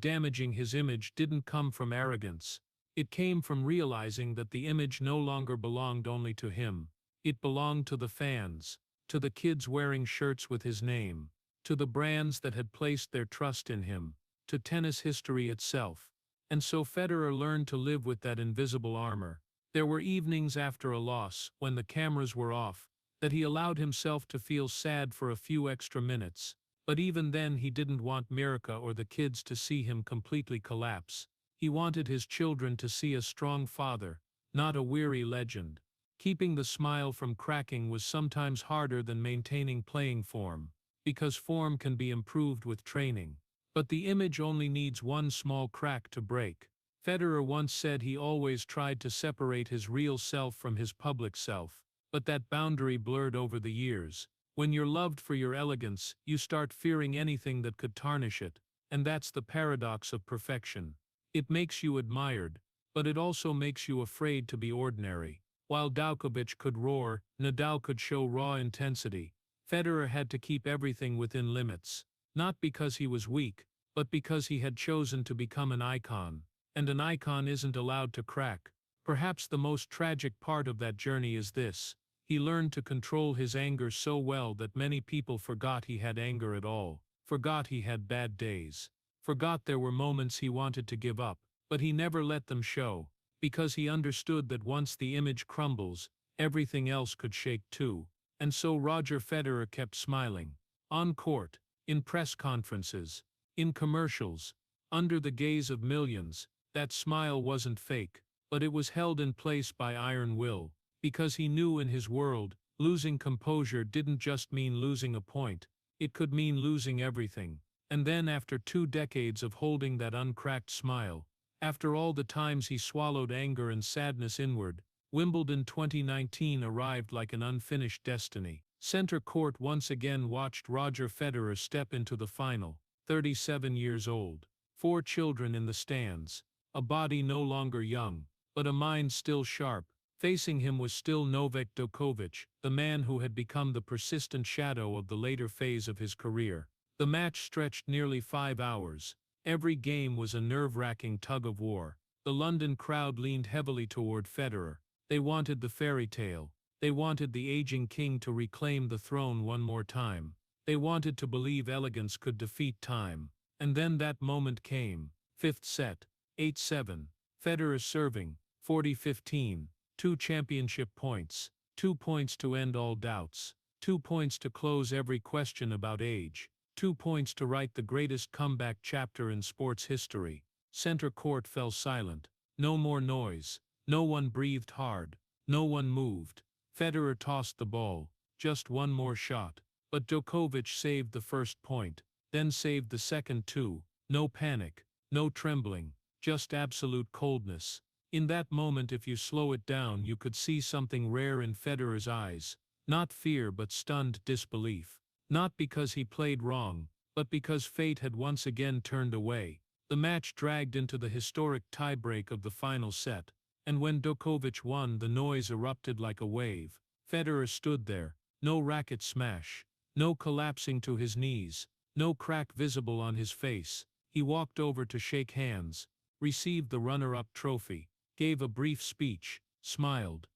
damaging his image didn't come from arrogance. It came from realizing that the image no longer belonged only to him. It belonged to the fans, to the kids wearing shirts with his name, to the brands that had placed their trust in him, to tennis history itself. And so Federer learned to live with that invisible armor. There were evenings after a loss, when the cameras were off, that he allowed himself to feel sad for a few extra minutes. But even then he didn't want Mirka or the kids to see him completely collapse. He wanted his children to see a strong father, not a weary legend. Keeping the smile from cracking was sometimes harder than maintaining playing form, because form can be improved with training. But the image only needs one small crack to break. Federer once said he always tried to separate his real self from his public self, but that boundary blurred over the years. When you're loved for your elegance, you start fearing anything that could tarnish it, and that's the paradox of perfection. It makes you admired, but it also makes you afraid to be ordinary. While Djokovic could roar, Nadal could show raw intensity. Federer had to keep everything within limits, not because he was weak, but because he had chosen to become an icon. And an icon isn't allowed to crack. Perhaps the most tragic part of that journey is this: he learned to control his anger so well that many people forgot he had anger at all, forgot he had bad days, forgot there were moments he wanted to give up, but he never let them show, because he understood that once the image crumbles, everything else could shake too. And so Roger Federer kept smiling. On court, in press conferences, in commercials, under the gaze of millions. That smile wasn't fake, but it was held in place by iron will, because he knew in his world, losing composure didn't just mean losing a point, it could mean losing everything. And then after 2 decades of holding that uncracked smile, after all the times he swallowed anger and sadness inward, Wimbledon 2019 arrived like an unfinished destiny. Center court once again watched Roger Federer step into the final, 37 years old, 4 children in the stands, a body no longer young, but a mind still sharp. Facing him was still Novak Djokovic, the man who had become the persistent shadow of the later phase of his career. The match stretched nearly 5 hours. Every game was a nerve-wracking tug-of-war. The London crowd leaned heavily toward Federer. They wanted the fairy tale. They wanted the aging king to reclaim the throne one more time. They wanted to believe elegance could defeat time. And then that moment came. 5th set, 8-7. Federer serving, 40-15. 2 championship points. 2 points to end all doubts. 2 points to close every question about age. 2 points to write the greatest comeback chapter in sports history. Center court fell silent. No more noise. No one breathed hard. No one moved. Federer tossed the ball. Just one more shot. But Djokovic saved the first point, then saved the second too. No panic. No trembling. Just absolute coldness. In that moment, if you slow it down, you could see something rare in Federer's eyes. Not fear but stunned disbelief. Not because he played wrong, but because fate had once again turned away. The match dragged into the historic tiebreak of the final set, and when Djokovic won, the noise erupted like a wave. Federer stood there, no racket smash, no collapsing to his knees, no crack visible on his face. He walked over to shake hands, received the runner-up trophy, gave a brief speech, smiled.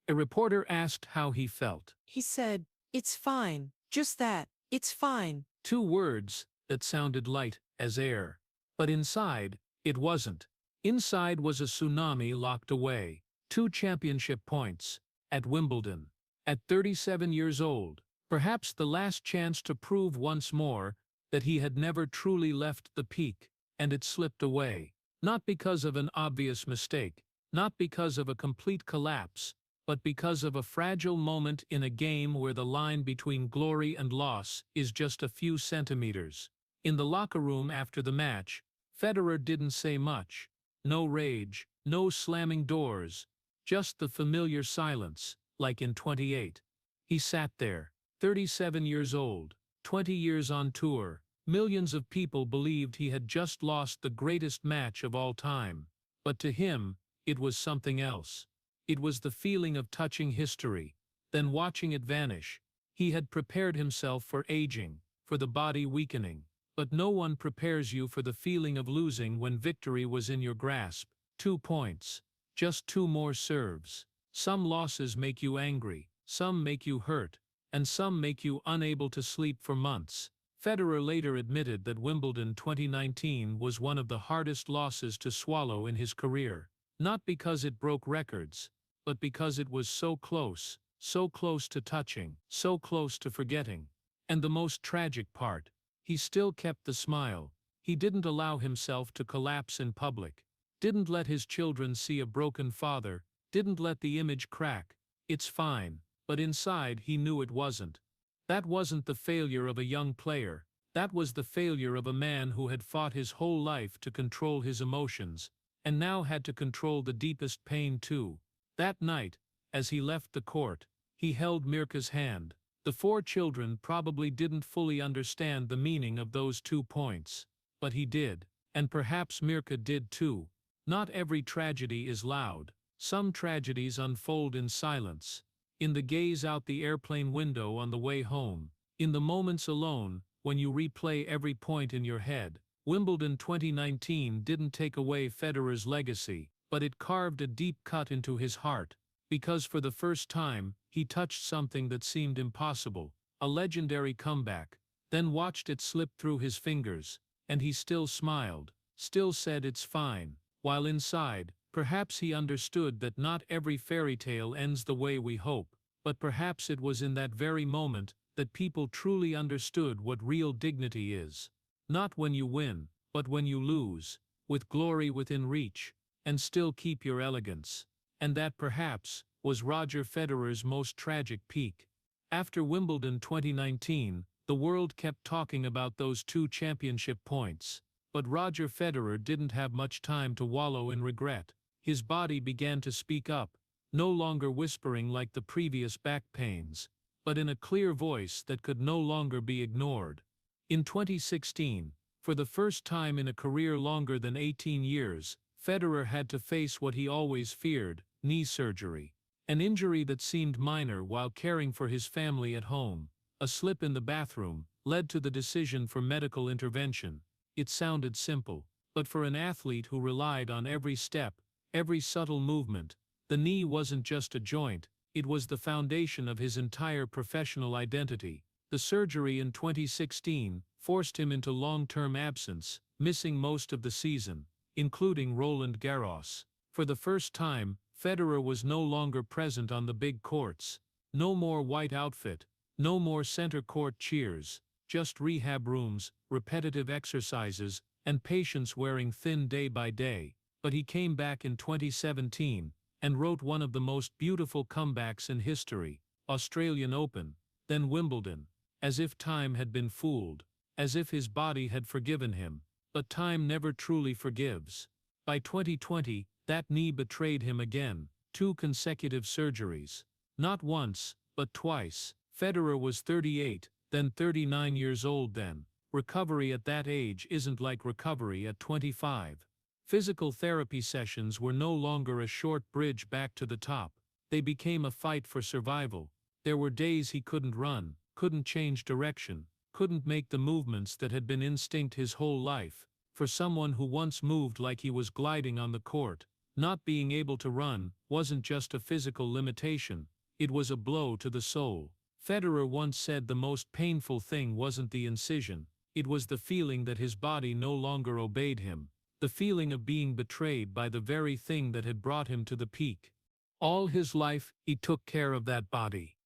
A reporter asked how he felt. He said, "It's fine, just that, it's fine." 2 words that sounded light as air. But inside, it wasn't. Inside was a tsunami locked away. 2 championship points. At Wimbledon. At 37 years old. Perhaps the last chance to prove once more that he had never truly left the peak, and it slipped away. Not because of an obvious mistake, not because of a complete collapse, but because of a fragile moment in a game where the line between glory and loss is just a few centimeters. In the locker room after the match, Federer didn't say much. No rage, no slamming doors, just the familiar silence, like in 28. He sat there, 37 years old, 20 years on tour. Millions of people believed he had just lost the greatest match of all time. But to him, it was something else. It was the feeling of touching history, then watching it vanish. He had prepared himself for aging, for the body weakening. But no one prepares you for the feeling of losing when victory was in your grasp. 2 points. Just 2 more serves. Some losses make you angry, some make you hurt, and some make you unable to sleep for months. Federer later admitted that Wimbledon 2019 was one of the hardest losses to swallow in his career. Not because it broke records, but because it was so close to touching, so close to forgetting. And the most tragic part, he still kept the smile. He didn't allow himself to collapse in public, didn't let his children see a broken father, didn't let the image crack. It's fine, but inside he knew it wasn't. That wasn't the failure of a young player, that was the failure of a man who had fought his whole life to control his emotions, and now had to control the deepest pain too. That night, as he left the court, he held Mirka's hand. The four children probably didn't fully understand the meaning of those 2 points. But he did, and perhaps Mirka did too. Not every tragedy is loud. Some tragedies unfold in silence. In the gaze out the airplane window on the way home. In the moments alone, when you replay every point in your head. Wimbledon 2019 didn't take away Federer's legacy, but it carved a deep cut into his heart. Because for the first time, he touched something that seemed impossible, a legendary comeback, then watched it slip through his fingers, and he still smiled, still said it's fine, while inside, perhaps he understood that not every fairy tale ends the way we hope, but perhaps it was in that very moment that people truly understood what real dignity is. Not when you win, but when you lose, with glory within reach, and still keep your elegance. And that perhaps was Roger Federer's most tragic peak. After Wimbledon 2019, the world kept talking about those 2 championship points. But Roger Federer didn't have much time to wallow in regret. His body began to speak up, no longer whispering like the previous back pains, but in a clear voice that could no longer be ignored. In 2016, for the first time in a career longer than 18 years, Federer had to face what he always feared, knee surgery. An injury that seemed minor while caring for his family at home. A slip in the bathroom led to the decision for medical intervention. It sounded simple, but for an athlete who relied on every step, every subtle movement, the knee wasn't just a joint, it was the foundation of his entire professional identity. The surgery in 2016 forced him into long-term absence, missing most of the season, including Roland Garros. For the first time, Federer was no longer present on the big courts. No more white outfit, no more center court cheers, just rehab rooms, repetitive exercises, and patients wearing thin day by day. But he came back in 2017 and wrote one of the most beautiful comebacks in history, Australian Open, then Wimbledon, as if time had been fooled, as if his body had forgiven him. But time never truly forgives. By 2020, that knee betrayed him again, 2 consecutive surgeries. Not once, but twice. Federer was 38, then 39 years old then. Recovery at that age isn't like recovery at 25. Physical therapy sessions were no longer a short bridge back to the top. They became a fight for survival. There were days he couldn't run, couldn't change direction, couldn't make the movements that had been instinct his whole life. For someone who once moved like he was gliding on the court, not being able to run wasn't just a physical limitation, it was a blow to the soul. Federer once said the most painful thing wasn't the incision, it was the feeling that his body no longer obeyed him, the feeling of being betrayed by the very thing that had brought him to the peak. All his life, he took care of that body.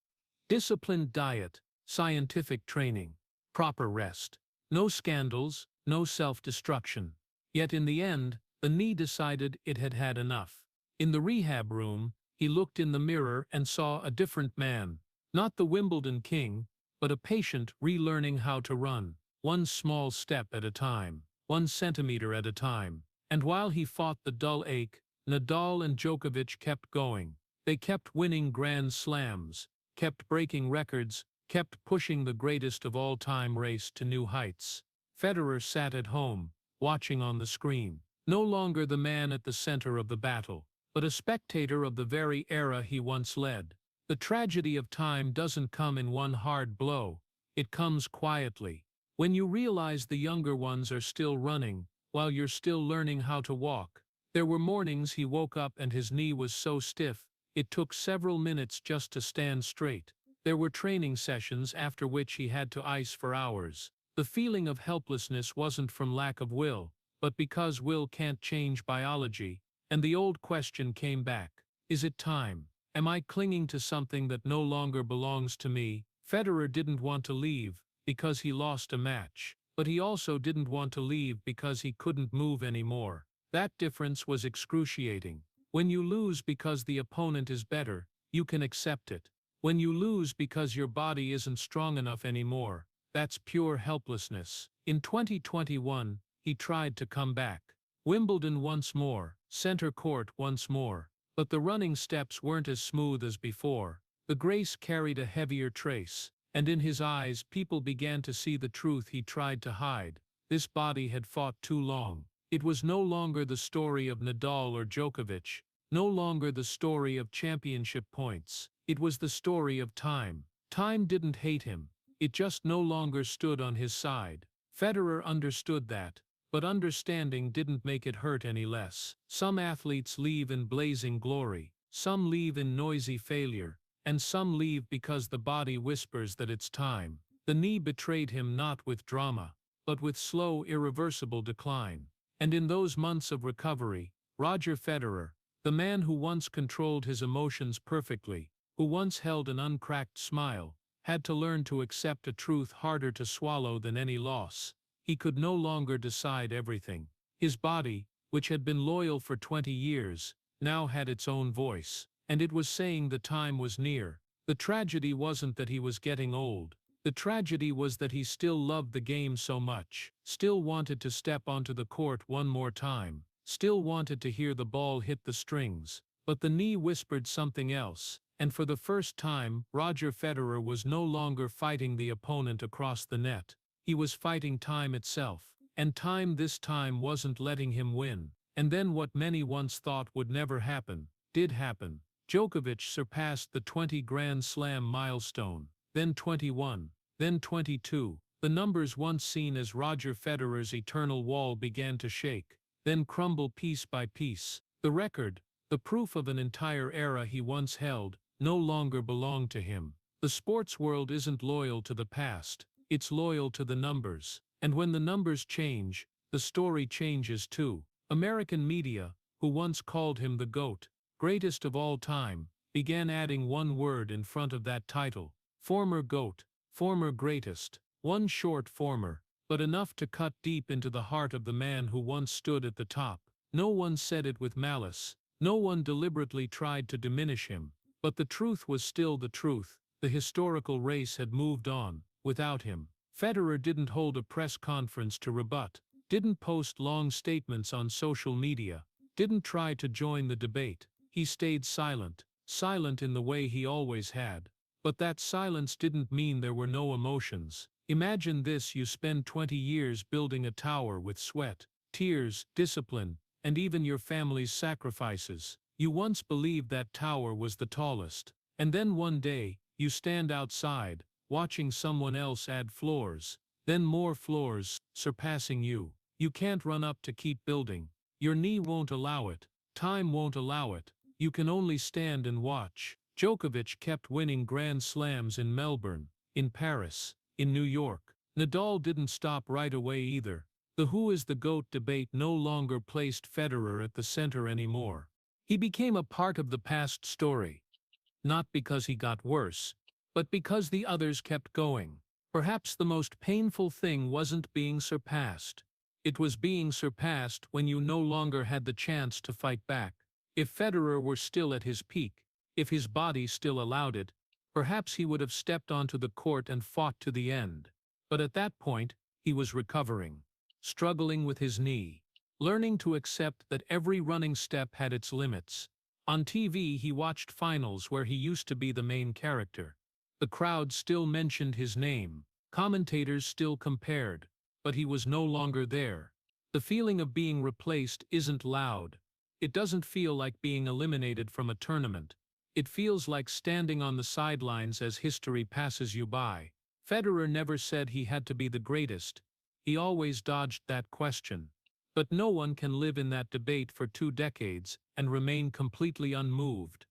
Disciplined diet, scientific training, proper rest. No scandals, no self-destruction. Yet in the end, the knee decided it had had enough. In the rehab room, he looked in the mirror and saw a different man. Not the Wimbledon king, but a patient relearning how to run, one small step at a time, 1 centimeter at a time. And while he fought the dull ache, Nadal and Djokovic kept going. They kept winning Grand Slams, kept breaking records, kept pushing the greatest of all time race to new heights. Federer sat at home, watching on the screen. No longer the man at the center of the battle, but a spectator of the very era he once led. The tragedy of time doesn't come in one hard blow, it comes quietly. When you realize the younger ones are still running, while you're still learning how to walk. There were mornings he woke up and his knee was so stiff, it took several minutes just to stand straight. There were training sessions after which he had to ice for hours. The feeling of helplessness wasn't from lack of will, but because will can't change biology, and the old question came back. Is it time? Am I clinging to something that no longer belongs to me? Federer didn't want to leave, because he lost a match. But he also didn't want to leave because he couldn't move anymore. That difference was excruciating. When you lose because the opponent is better, you can accept it. When you lose because your body isn't strong enough anymore, that's pure helplessness. In 2021, he tried to come back. Wimbledon once more, center court once more. But the running steps weren't as smooth as before. The grace carried a heavier trace, and in his eyes people began to see the truth he tried to hide. This body had fought too long. It was no longer the story of Nadal or Djokovic, no longer the story of championship points. It was the story of time. Time didn't hate him. It just no longer stood on his side. Federer understood that, but understanding didn't make it hurt any less. Some athletes leave in blazing glory, some leave in noisy failure, and some leave because the body whispers that it's time. The knee betrayed him not with drama, but with slow, irreversible decline. And in those months of recovery, Roger Federer, the man who once controlled his emotions perfectly, who once held an uncracked smile, had to learn to accept a truth harder to swallow than any loss. He could no longer decide everything. His body, which had been loyal for 20 years, now had its own voice, and it was saying the time was near. The tragedy wasn't that he was getting old. The tragedy was that he still loved the game so much, still wanted to step onto the court one more time, still wanted to hear the ball hit the strings. But the knee whispered something else, and for the first time, Roger Federer was no longer fighting the opponent across the net. He was fighting time itself, and time this time wasn't letting him win. And then what many once thought would never happen, did happen. Djokovic surpassed the 20 Grand Slam milestone, then 21, then 22. The numbers once seen as Roger Federer's eternal wall began to shake, then crumble piece by piece. The record, the proof of an entire era he once held, no longer belonged to him. The sports world isn't loyal to the past. It's loyal to the numbers. And when the numbers change, the story changes too. American media, who once called him the GOAT, greatest of all time, began adding one word in front of that title. Former GOAT, former greatest. One short former, but enough to cut deep into the heart of the man who once stood at the top. No one said it with malice. No one deliberately tried to diminish him. But the truth was still the truth. The historical race had moved on. Without him, Federer didn't hold a press conference to rebut, didn't post long statements on social media, didn't try to join the debate. He stayed silent, silent in the way he always had. But that silence didn't mean there were no emotions. Imagine this: you spend 20 years building a tower with sweat, tears, discipline, and even your family's sacrifices. You once believed that tower was the tallest. And then one day, you stand outside, watching someone else add floors, then more floors, surpassing you. You can't run up to keep building. Your knee won't allow it. Time won't allow it. You can only stand and watch. Djokovic kept winning Grand Slams in Melbourne, in Paris, in New York. Nadal didn't stop right away either. The who is the GOAT debate no longer placed Federer at the center anymore. He became a part of the past story. Not because he got worse, but because the others kept going. Perhaps the most painful thing wasn't being surpassed. It was being surpassed when you no longer had the chance to fight back. If Federer were still at his peak, if his body still allowed it, perhaps he would have stepped onto the court and fought to the end. But at that point, he was recovering, struggling with his knee, learning to accept that every running step had its limits. On TV, he watched finals where he used to be the main character. The crowd still mentioned his name, commentators still compared, but he was no longer there. The feeling of being replaced isn't loud. It doesn't feel like being eliminated from a tournament. It feels like standing on the sidelines as history passes you by. Federer never said he had to be the greatest. He always dodged that question. But no one can live in that debate for 2 decades and remain completely unmoved.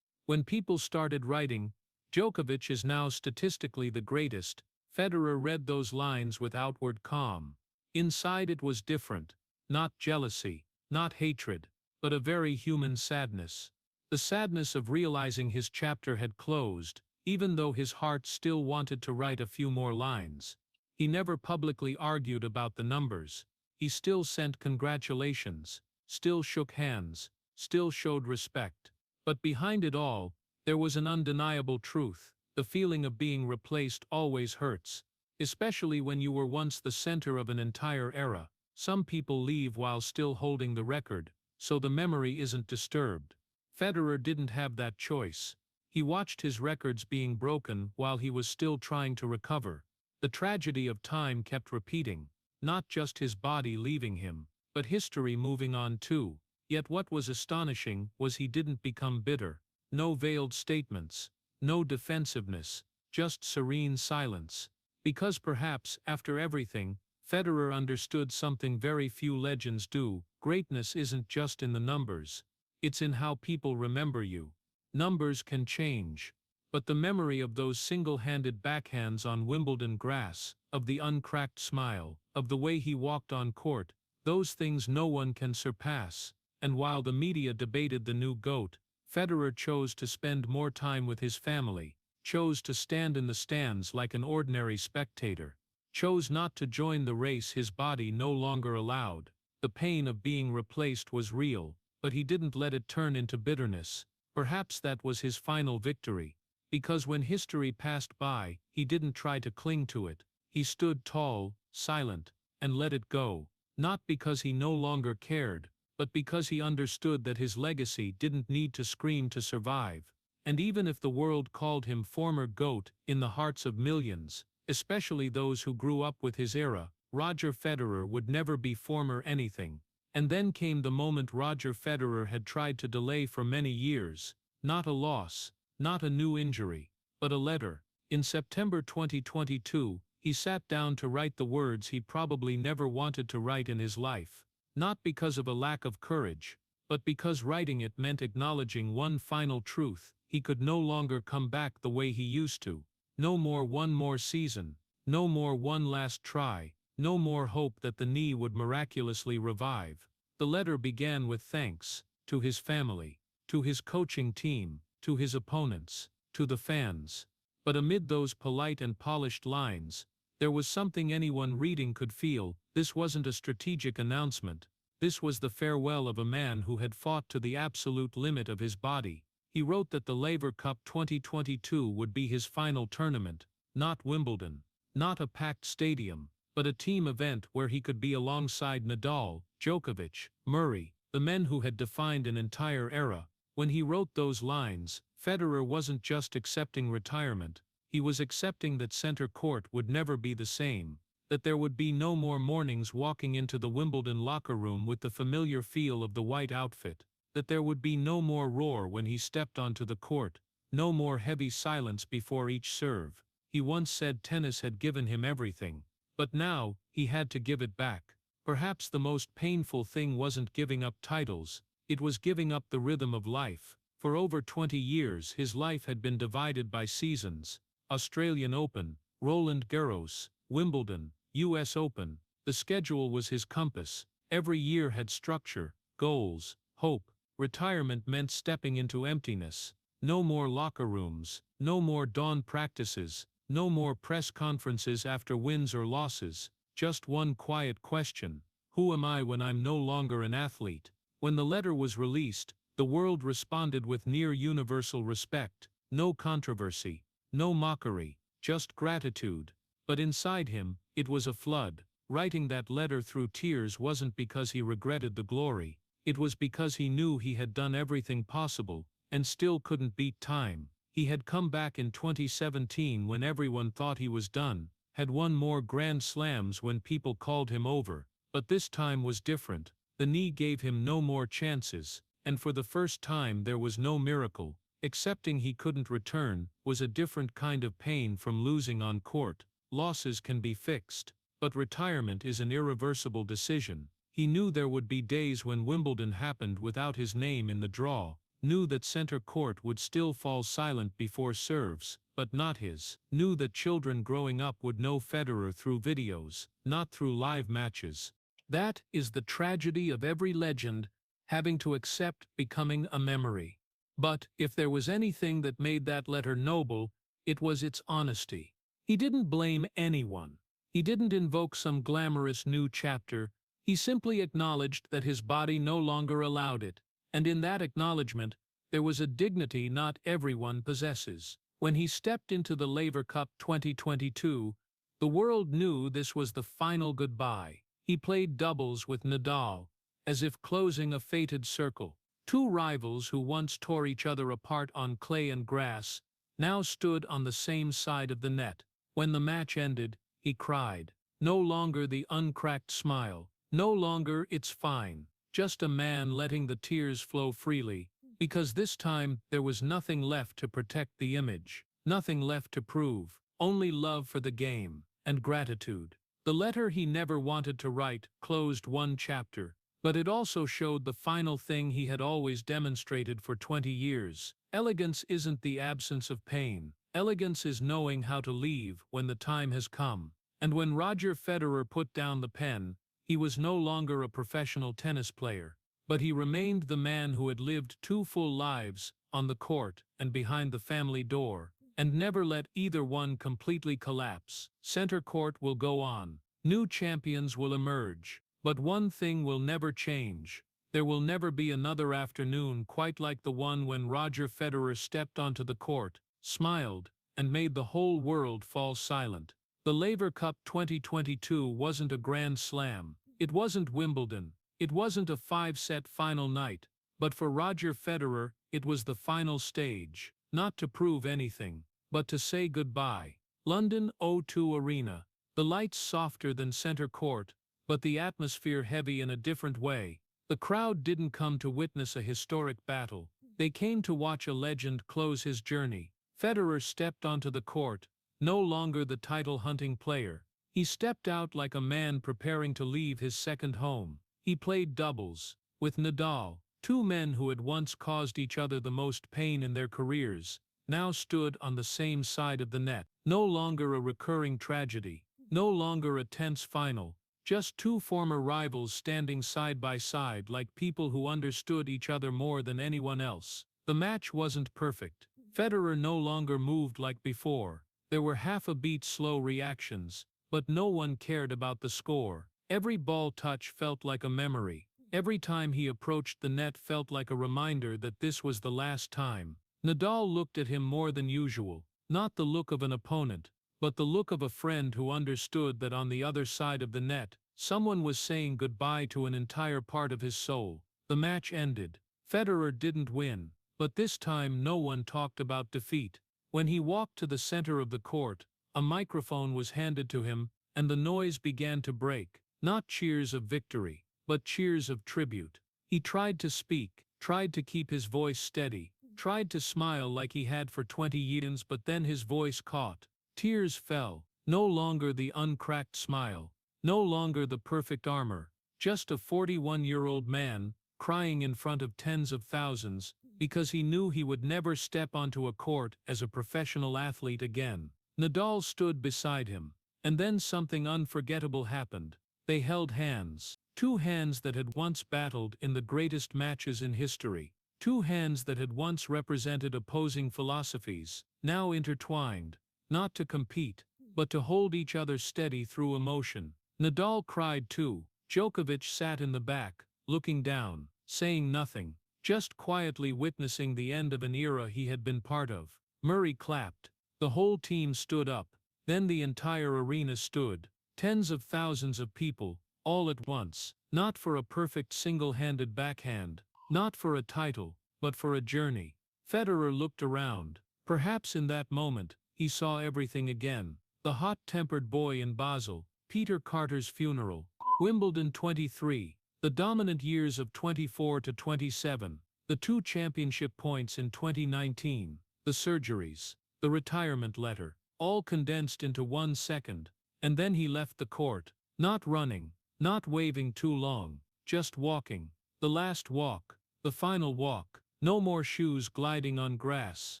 When people started writing, "Djokovic is now statistically the greatest," Federer read those lines with outward calm. Inside it was different. Not jealousy, not hatred, but a very human sadness. The sadness of realizing his chapter had closed, even though his heart still wanted to write a few more lines. He never publicly argued about the numbers. He still sent congratulations, still shook hands, still showed respect. But behind it all, there was an undeniable truth. The feeling of being replaced always hurts, especially when you were once the center of an entire era. Some people leave while still holding the record. so the memory isn't disturbed. Federer didn't have that choice. He watched his records being broken while he was still trying to recover. The tragedy of time kept repeating, not just his body leaving him, but history moving on too. Yet what was astonishing was he didn't become bitter. No veiled statements, no defensiveness, just serene silence. Because perhaps, after everything, Federer understood something very few legends do: greatness isn't just in the numbers, it's in how people remember you. Numbers can change, but the memory of those single-handed backhands on Wimbledon grass, of the uncracked smile, of the way he walked on court, those things no one can surpass. And while the media debated the new GOAT, Federer chose to spend more time with his family, chose to stand in the stands like an ordinary spectator, chose not to join the race his body no longer allowed. The pain of being replaced was real, but he didn't let it turn into bitterness. Perhaps that was his final victory, because when history passed by, he didn't try to cling to it. He stood tall, silent, and let it go, not because he no longer cared, but because he understood that his legacy didn't need to scream to survive. And even if the world called him former GOAT, in the hearts of millions, especially those who grew up with his era, Roger Federer would never be former anything. And then came the moment Roger Federer had tried to delay for many years. Not a loss, not a new injury, but a letter. In September 2022, he sat down to write the words he probably never wanted to write in his life. Not because of a lack of courage, but because writing it meant acknowledging one final truth: he could no longer come back the way he used to. No more one more season, no more one last try, no more hope that the knee would miraculously revive. The letter began with thanks, to his family, to his coaching team, to his opponents, to the fans. But amid those polite and polished lines, there was something anyone reading could feel. This wasn't a strategic announcement. This was the farewell of a man who had fought to the absolute limit of his body. He wrote that the Laver Cup 2022 would be his final tournament, not Wimbledon, not a packed stadium, but a team event where he could be alongside Nadal, Djokovic, Murray, the men who had defined an entire era. When he wrote those lines, Federer wasn't just accepting retirement, he was accepting that center court would never be the same, that there would be no more mornings walking into the Wimbledon locker room with the familiar feel of the white outfit, that there would be no more roar when he stepped onto the court, no more heavy silence before each serve. He once said tennis had given him everything, but now, he had to give it back. Perhaps the most painful thing wasn't giving up titles, it was giving up the rhythm of life. For over 20 years his life had been divided by seasons: Australian Open, Roland Garros, Wimbledon, US Open. The schedule was his compass. Every year had structure, goals, hope. Retirement meant stepping into emptiness. No more locker rooms, no more dawn practices, no more press conferences after wins or losses. Just one quiet question: who am I when I'm no longer an athlete? When the letter was released, the world responded with near universal respect. No controversy, no mockery, just gratitude. But inside him, it was a flood. Writing that letter through tears wasn't because he regretted the glory. It was because he knew he had done everything possible, and still couldn't beat time. He had come back in 2017 when everyone thought he was done, had won more Grand Slams when people called him over, but this time was different. The knee gave him no more chances, and for the first time there was no miracle. Accepting he couldn't return was a different kind of pain from losing on court. Losses can be fixed, but retirement is an irreversible decision. He knew there would be days when Wimbledon happened without his name in the draw, knew that center court would still fall silent before serves, but not his, knew that children growing up would know Federer through videos, not through live matches. That is the tragedy of every legend, having to accept becoming a memory. But if there was anything that made that letter noble, it was its honesty. He didn't blame anyone. He didn't invoke some glamorous new chapter. He simply acknowledged that his body no longer allowed it, and in that acknowledgement, there was a dignity not everyone possesses. When he stepped into the Laver Cup 2022, the world knew this was the final goodbye. He played doubles with Nadal, as if closing a fated circle. Two rivals who once tore each other apart on clay and grass now stood on the same side of the net. When the match ended, he cried. No longer the uncracked smile. No longer "it's fine." Just a man letting the tears flow freely, because this time there was nothing left to protect the image, nothing left to prove, only love for the game, and gratitude. The letter he never wanted to write closed one chapter, but it also showed the final thing he had always demonstrated for 20 years. Elegance isn't the absence of pain. Elegance is knowing how to leave when the time has come. And when Roger Federer put down the pen, he was no longer a professional tennis player, but he remained the man who had lived 2 full lives, on the court and behind the family door, and never let either one completely collapse. Center court will go on. New champions will emerge. But one thing will never change. There will never be another afternoon quite like the one when Roger Federer stepped onto the court, smiled, and made the whole world fall silent. The Laver Cup 2022 wasn't a grand slam. It wasn't Wimbledon. It wasn't a 5-set final night. But for Roger Federer, it was the final stage. Not to prove anything, but to say goodbye. London O2 Arena. The lights softer than center court, but the atmosphere heavy in a different way. The crowd didn't come to witness a historic battle. They came to watch a legend close his journey. Federer stepped onto the court, no longer the title-hunting player. He stepped out like a man preparing to leave his second home. He played doubles with Nadal. 2 men who had once caused each other the most pain in their careers now stood on the same side of the net. No longer a recurring tragedy. No longer a tense final. Just 2 former rivals standing side by side like people who understood each other more than anyone else. The match wasn't perfect. Federer no longer moved like before. There were half a beat slow reactions, but no one cared about the score. Every ball touch felt like a memory. Every time he approached the net felt like a reminder that this was the last time. Nadal looked at him more than usual, not the look of an opponent, but the look of a friend who understood that on the other side of the net, someone was saying goodbye to an entire part of his soul. The match ended. Federer didn't win, but this time no one talked about defeat. When he walked to the center of the court, a microphone was handed to him, and the noise began to break. Not cheers of victory, but cheers of tribute. He tried to speak, tried to keep his voice steady, tried to smile like he had for 20 years, but then his voice caught. Tears fell. No longer the uncracked smile. No longer the perfect armor. Just a 41-year-old man, crying in front of tens of thousands, because he knew he would never step onto a court as a professional athlete again. Nadal stood beside him. And then something unforgettable happened. They held hands. 2 hands that had once battled in the greatest matches in history. 2 hands that had once represented opposing philosophies, now intertwined, not to compete, but to hold each other steady through emotion. Nadal cried too. Djokovic sat in the back, looking down, saying nothing, just quietly witnessing the end of an era he had been part of. Murray clapped. The whole team stood up. Then the entire arena stood. Tens of thousands of people, all at once, not for a perfect single-handed backhand, not for a title, but for a journey. Federer looked around. Perhaps in that moment, he saw everything again. The hot-tempered boy in Basel, Peter Carter's funeral, Wimbledon 23, the dominant years of 24 to 27, the 2 championship points in 2019, the surgeries, the retirement letter, all condensed into 1 second. And then he left the court, not running, not waving too long, just walking. The last walk, the final walk. No more shoes gliding on grass,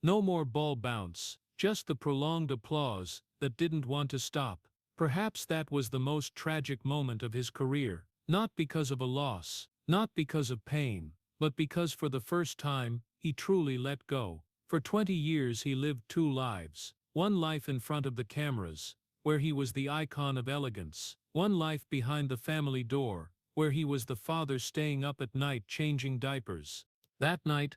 no more ball bounce, just the prolonged applause that didn't want to stop. Perhaps that was the most tragic moment of his career, not because of a loss, not because of pain, but because for the first time, he truly let go. For 20 years he lived 2 lives. One life in front of the cameras, where he was the icon of elegance. One life behind the family door, where he was the father staying up at night changing diapers. That night,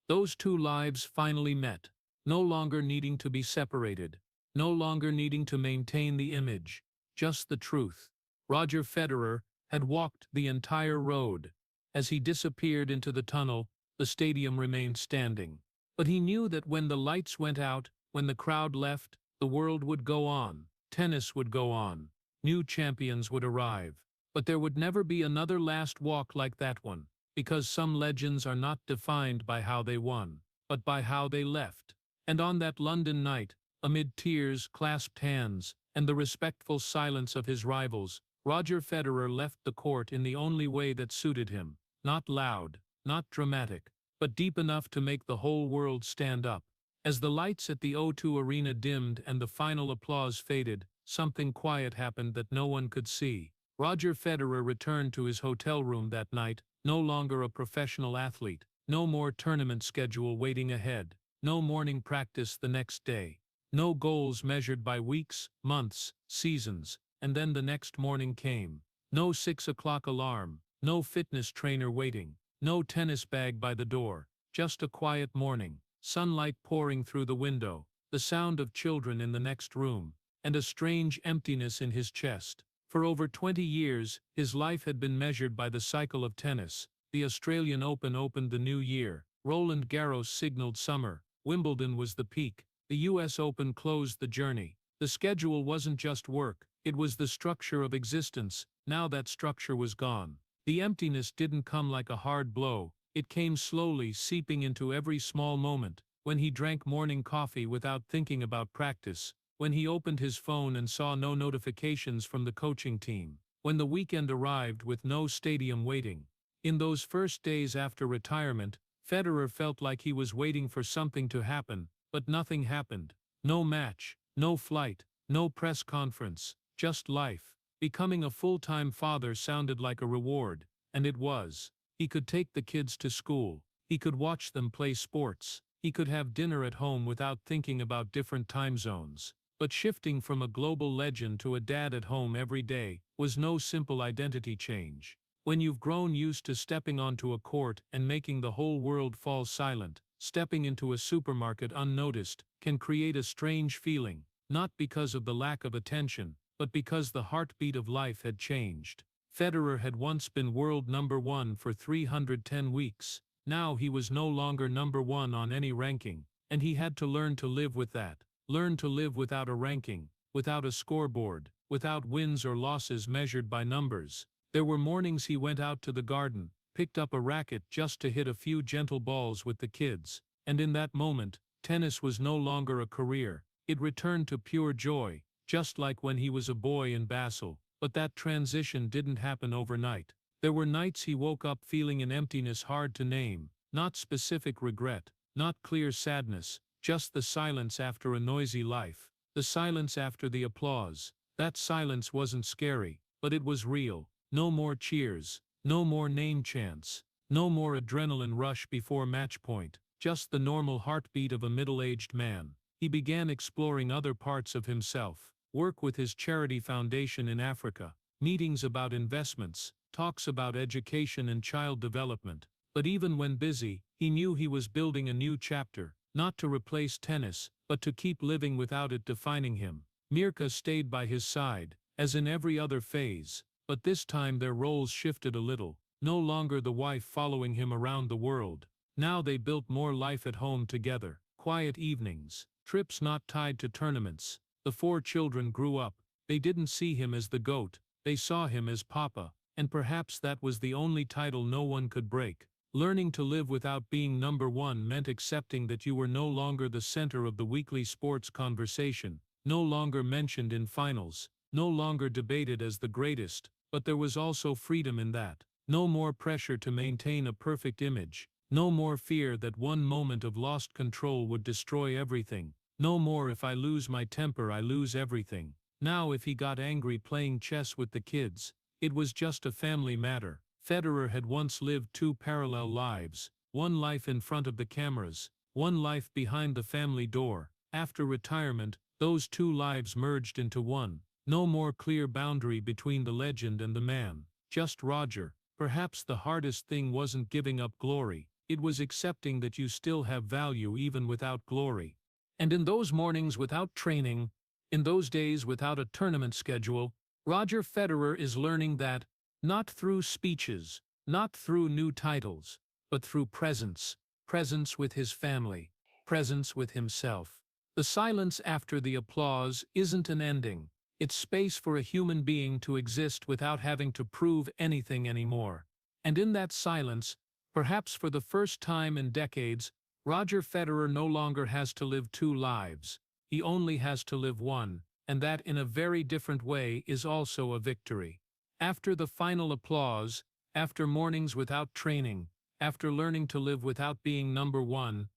those 2 lives finally met, no longer needing to be separated, no longer needing to maintain the image, just the truth. Roger Federer had walked the entire road. As he disappeared into the tunnel, the stadium remained standing. But he knew that when the lights went out, when the crowd left, the world would go on. Tennis would go on. New champions would arrive. But there would never be another last walk like that one, because some legends are not defined by how they won, but by how they left. And on that London night, amid tears, clasped hands, and the respectful silence of his rivals, Roger Federer left the court in the only way that suited him, not loud, not dramatic, but deep enough to make the whole world stand up. As the lights at the O2 Arena dimmed and the final applause faded, something quiet happened that no one could see. Roger Federer returned to his hotel room that night, no longer a professional athlete, no more tournament schedule waiting ahead, no morning practice the next day, no goals measured by weeks, months, seasons, and then the next morning came. No 6 o'clock alarm, no fitness trainer waiting, no tennis bag by the door, just a quiet morning, sunlight pouring through the window, the sound of children in the next room, and a strange emptiness in his chest. For over 20 years, his life had been measured by the cycle of tennis. The Australian Open opened the new year, Roland Garros signaled summer, Wimbledon was the peak, the US Open closed the journey. The schedule wasn't just work, it was the structure of existence. Now that structure was gone. The emptiness didn't come like a hard blow, it came slowly, seeping into every small moment, when he drank morning coffee without thinking about practice, when he opened his phone and saw no notifications from the coaching team, when the weekend arrived with no stadium waiting. In those first days after retirement, Federer felt like he was waiting for something to happen, but nothing happened. No match, no flight, no press conference, just life. Becoming a full-time father sounded like a reward, and it was. He could take the kids to school, he could watch them play sports, he could have dinner at home without thinking about different time zones. But shifting from a global legend to a dad at home every day was no simple identity change. When you've grown used to stepping onto a court and making the whole world fall silent, stepping into a supermarket unnoticed can create a strange feeling, not because of the lack of attention, but because the heartbeat of life had changed. Federer had once been world number one for 310 weeks. Now he was no longer number one on any ranking, and he had to learn to live with that. Learn to live without a ranking, without a scoreboard, without wins or losses measured by numbers. There were mornings he went out to the garden, picked up a racket just to hit a few gentle balls with the kids, and in that moment, tennis was no longer a career. It returned to pure joy, just like when he was a boy in Basel. But that transition didn't happen overnight. There were nights he woke up feeling an emptiness hard to name, not specific regret, not clear sadness, just the silence after a noisy life, the silence after the applause. That silence wasn't scary, but it was real. No more cheers, no more name chants, no more adrenaline rush before match point, just the normal heartbeat of a middle-aged man. He began exploring other parts of himself, work with his charity foundation in Africa, meetings about investments, talks about education and child development. But even when busy, he knew he was building a new chapter, not to replace tennis, but to keep living without it defining him. Mirka stayed by his side, as in every other phase, but this time their roles shifted a little, no longer the wife following him around the world. Now they built more life at home together, quiet evenings, trips not tied to tournaments. The 4 children grew up. They didn't see him as the GOAT, they saw him as Papa, and perhaps that was the only title no one could break. Learning to live without being number one meant accepting that you were no longer the center of the weekly sports conversation, no longer mentioned in finals, no longer debated as the greatest, but there was also freedom in that. No more pressure to maintain a perfect image, no more fear that one moment of lost control would destroy everything, no more if I lose my temper I lose everything. Now if he got angry playing chess with the kids, it was just a family matter. Federer had once lived 2 parallel lives, one life in front of the cameras, one life behind the family door. After retirement, those 2 lives merged into one. No more clear boundary between the legend and the man, just Roger. Perhaps the hardest thing wasn't giving up glory, it was accepting that you still have value even without glory. And in those mornings without training, in those days without a tournament schedule, Roger Federer is learning that, not through speeches, Not through new titles, but through presence, presence with his family, presence with himself. The silence after the applause isn't an ending. It's space for a human being to exist without having to prove anything anymore. And in that silence, perhaps for the first time in decades, Roger Federer no longer has to live two lives. He only has to live one, and that in a very different way is also a victory. After the final applause, after mornings without training, after learning to live without being number one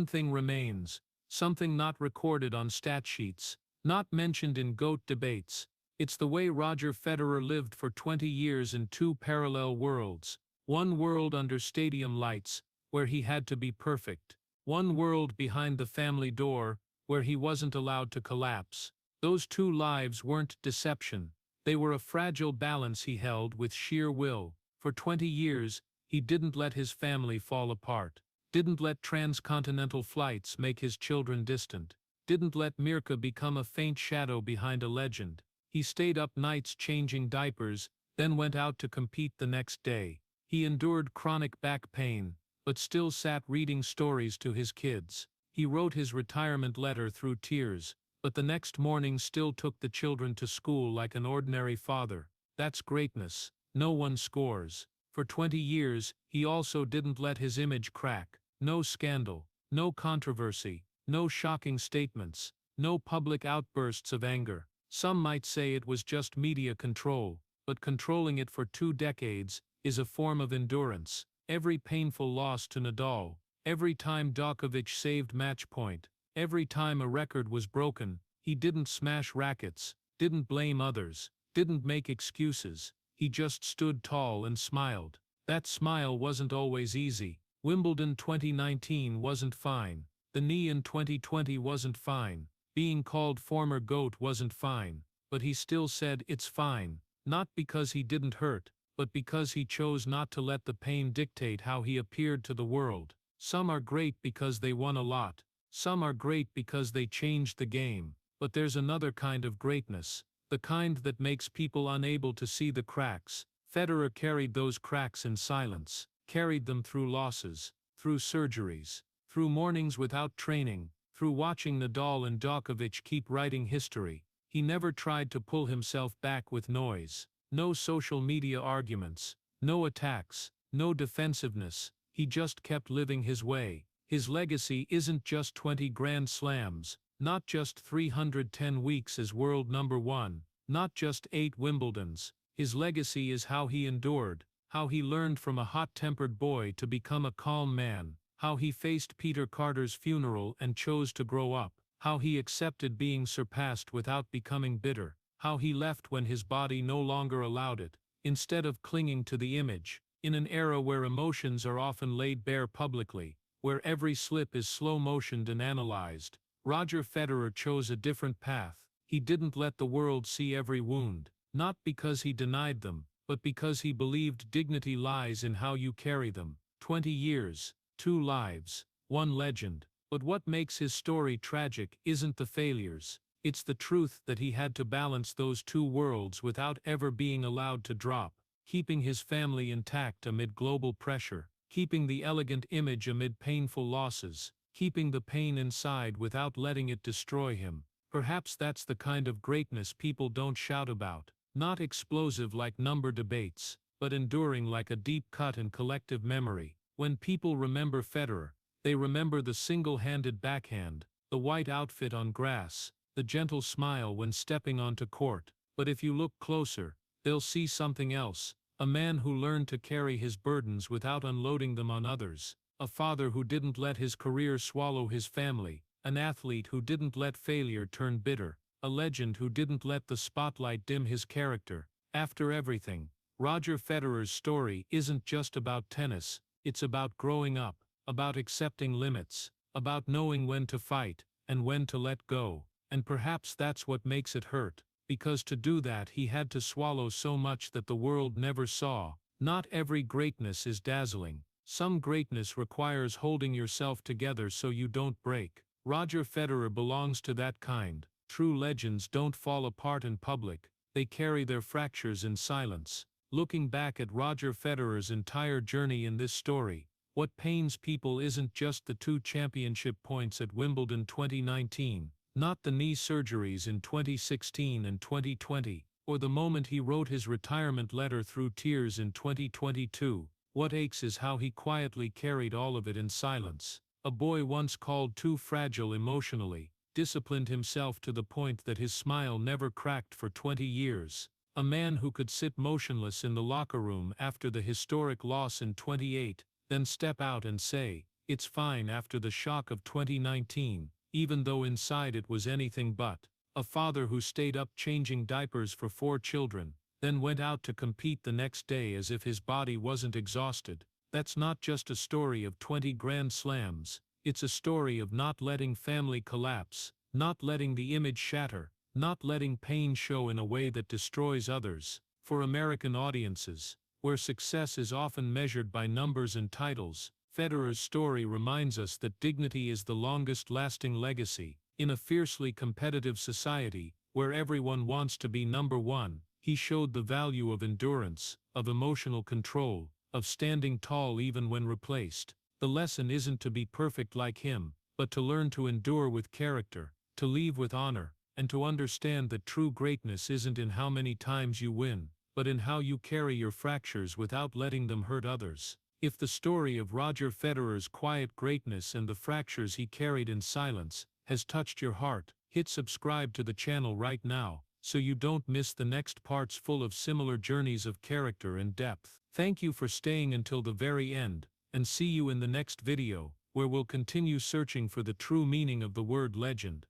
thing remains, something not recorded on stat sheets, not mentioned in GOAT debates. It's the way Roger Federer lived for 20 years in two parallel worlds. One world under stadium lights, where he had to be perfect. One world behind the family door, where he wasn't allowed to collapse. Those two lives weren't deception. They were a fragile balance he held with sheer will. For 20 years, he didn't let his family fall apart. Didn't let transcontinental flights make his children distant. Didn't let Mirka become a faint shadow behind a legend. He stayed up nights changing diapers, then went out to compete the next day. He endured chronic back pain, but still sat reading stories to his kids. He wrote his retirement letter through tears, but the next morning still took the children to school like an ordinary father. That's greatness. No one scores. For 20 years, he also didn't let his image crack. No scandal, no controversy, no shocking statements, no public outbursts of anger. Some might say it was just media control, but controlling it for 2 decades is a form of endurance. Every painful loss to Nadal, every time Djokovic saved match point, every time a record was broken, he didn't smash rackets, didn't blame others, didn't make excuses. He just stood tall and smiled. That smile wasn't always easy. Wimbledon 2019 wasn't fine. The knee in 2020 wasn't fine. Being called former GOAT wasn't fine. But he still said it's fine. Not because he didn't hurt, but because he chose not to let the pain dictate how he appeared to the world. Some are great because they won a lot. Some are great because they changed the game. But there's another kind of greatness. The kind that makes people unable to see the cracks. Federer carried those cracks in silence, carried them through losses, through surgeries, through mornings without training, through watching Nadal and Djokovic keep writing history. He never tried to pull himself back with noise. No social media arguments, no attacks, no defensiveness. He just kept living his way. His legacy isn't just 20 Grand Slams, not just 310 weeks as world number one, not just 8 Wimbledons. His legacy is how he endured, how he learned from a hot-tempered boy to become a calm man, how he faced Peter Carter's funeral and chose to grow up, how he accepted being surpassed without becoming bitter, how he left when his body no longer allowed it, instead of clinging to the image. In an era where emotions are often laid bare publicly, where every slip is slow-motioned and analyzed, Roger Federer chose a different path. He didn't let the world see every wound, not because he denied them, but because he believed dignity lies in how you carry them. 20 years, 2 lives, 1 legend. But what makes his story tragic isn't the failures. It's the truth that he had to balance those 2 worlds without ever being allowed to drop, keeping his family intact amid global pressure, keeping the elegant image amid painful losses, keeping the pain inside without letting it destroy him. Perhaps that's the kind of greatness people don't shout about, not explosive like number debates, but enduring like a deep cut in collective memory. When people remember Federer, they remember the single-handed backhand, the white outfit on grass, the gentle smile when stepping onto court. But if you look closer, they'll see something else, a man who learned to carry his burdens without unloading them on others, a father who didn't let his career swallow his family, an athlete who didn't let failure turn bitter, a legend who didn't let the spotlight dim his character. After everything, Roger Federer's story isn't just about tennis, it's about growing up, about accepting limits, about knowing when to fight, and when to let go. And perhaps that's what makes it hurt, because to do that he had to swallow so much that the world never saw. Not every greatness is dazzling. Some greatness requires holding yourself together so you don't break. Roger Federer belongs to that kind. True legends don't fall apart in public, they carry their fractures in silence. Looking back at Roger Federer's entire journey in this story, what pains people isn't just the 2 championship points at Wimbledon 2019, not the knee surgeries in 2016 and 2020, or the moment he wrote his retirement letter through tears in 2022. What aches is how he quietly carried all of it in silence. A boy once called too fragile emotionally, disciplined himself to the point that his smile never cracked for 20 years. A man who could sit motionless in the locker room after the historic loss in 28, then step out and say, "It's fine," after the shock of 2019, even though inside it was anything but. A father who stayed up changing diapers for 4 children, then went out to compete the next day as if his body wasn't exhausted. That's not just a story of 20 Grand Slams, it's a story of not letting family collapse, not letting the image shatter, not letting pain show in a way that destroys others. For American audiences, where success is often measured by numbers and titles, Federer's story reminds us that dignity is the longest-lasting legacy. In a fiercely competitive society, where everyone wants to be number one, he showed the value of endurance, of emotional control, of standing tall even when replaced. The lesson isn't to be perfect like him, but to learn to endure with character, to leave with honor, and to understand that true greatness isn't in how many times you win, but in how you carry your fractures without letting them hurt others. If the story of Roger Federer's quiet greatness and the fractures he carried in silence has touched your heart, hit subscribe to the channel right now, so you don't miss the next parts full of similar journeys of character and depth. Thank you for staying until the very end, and see you in the next video, where we'll continue searching for the true meaning of the word legend.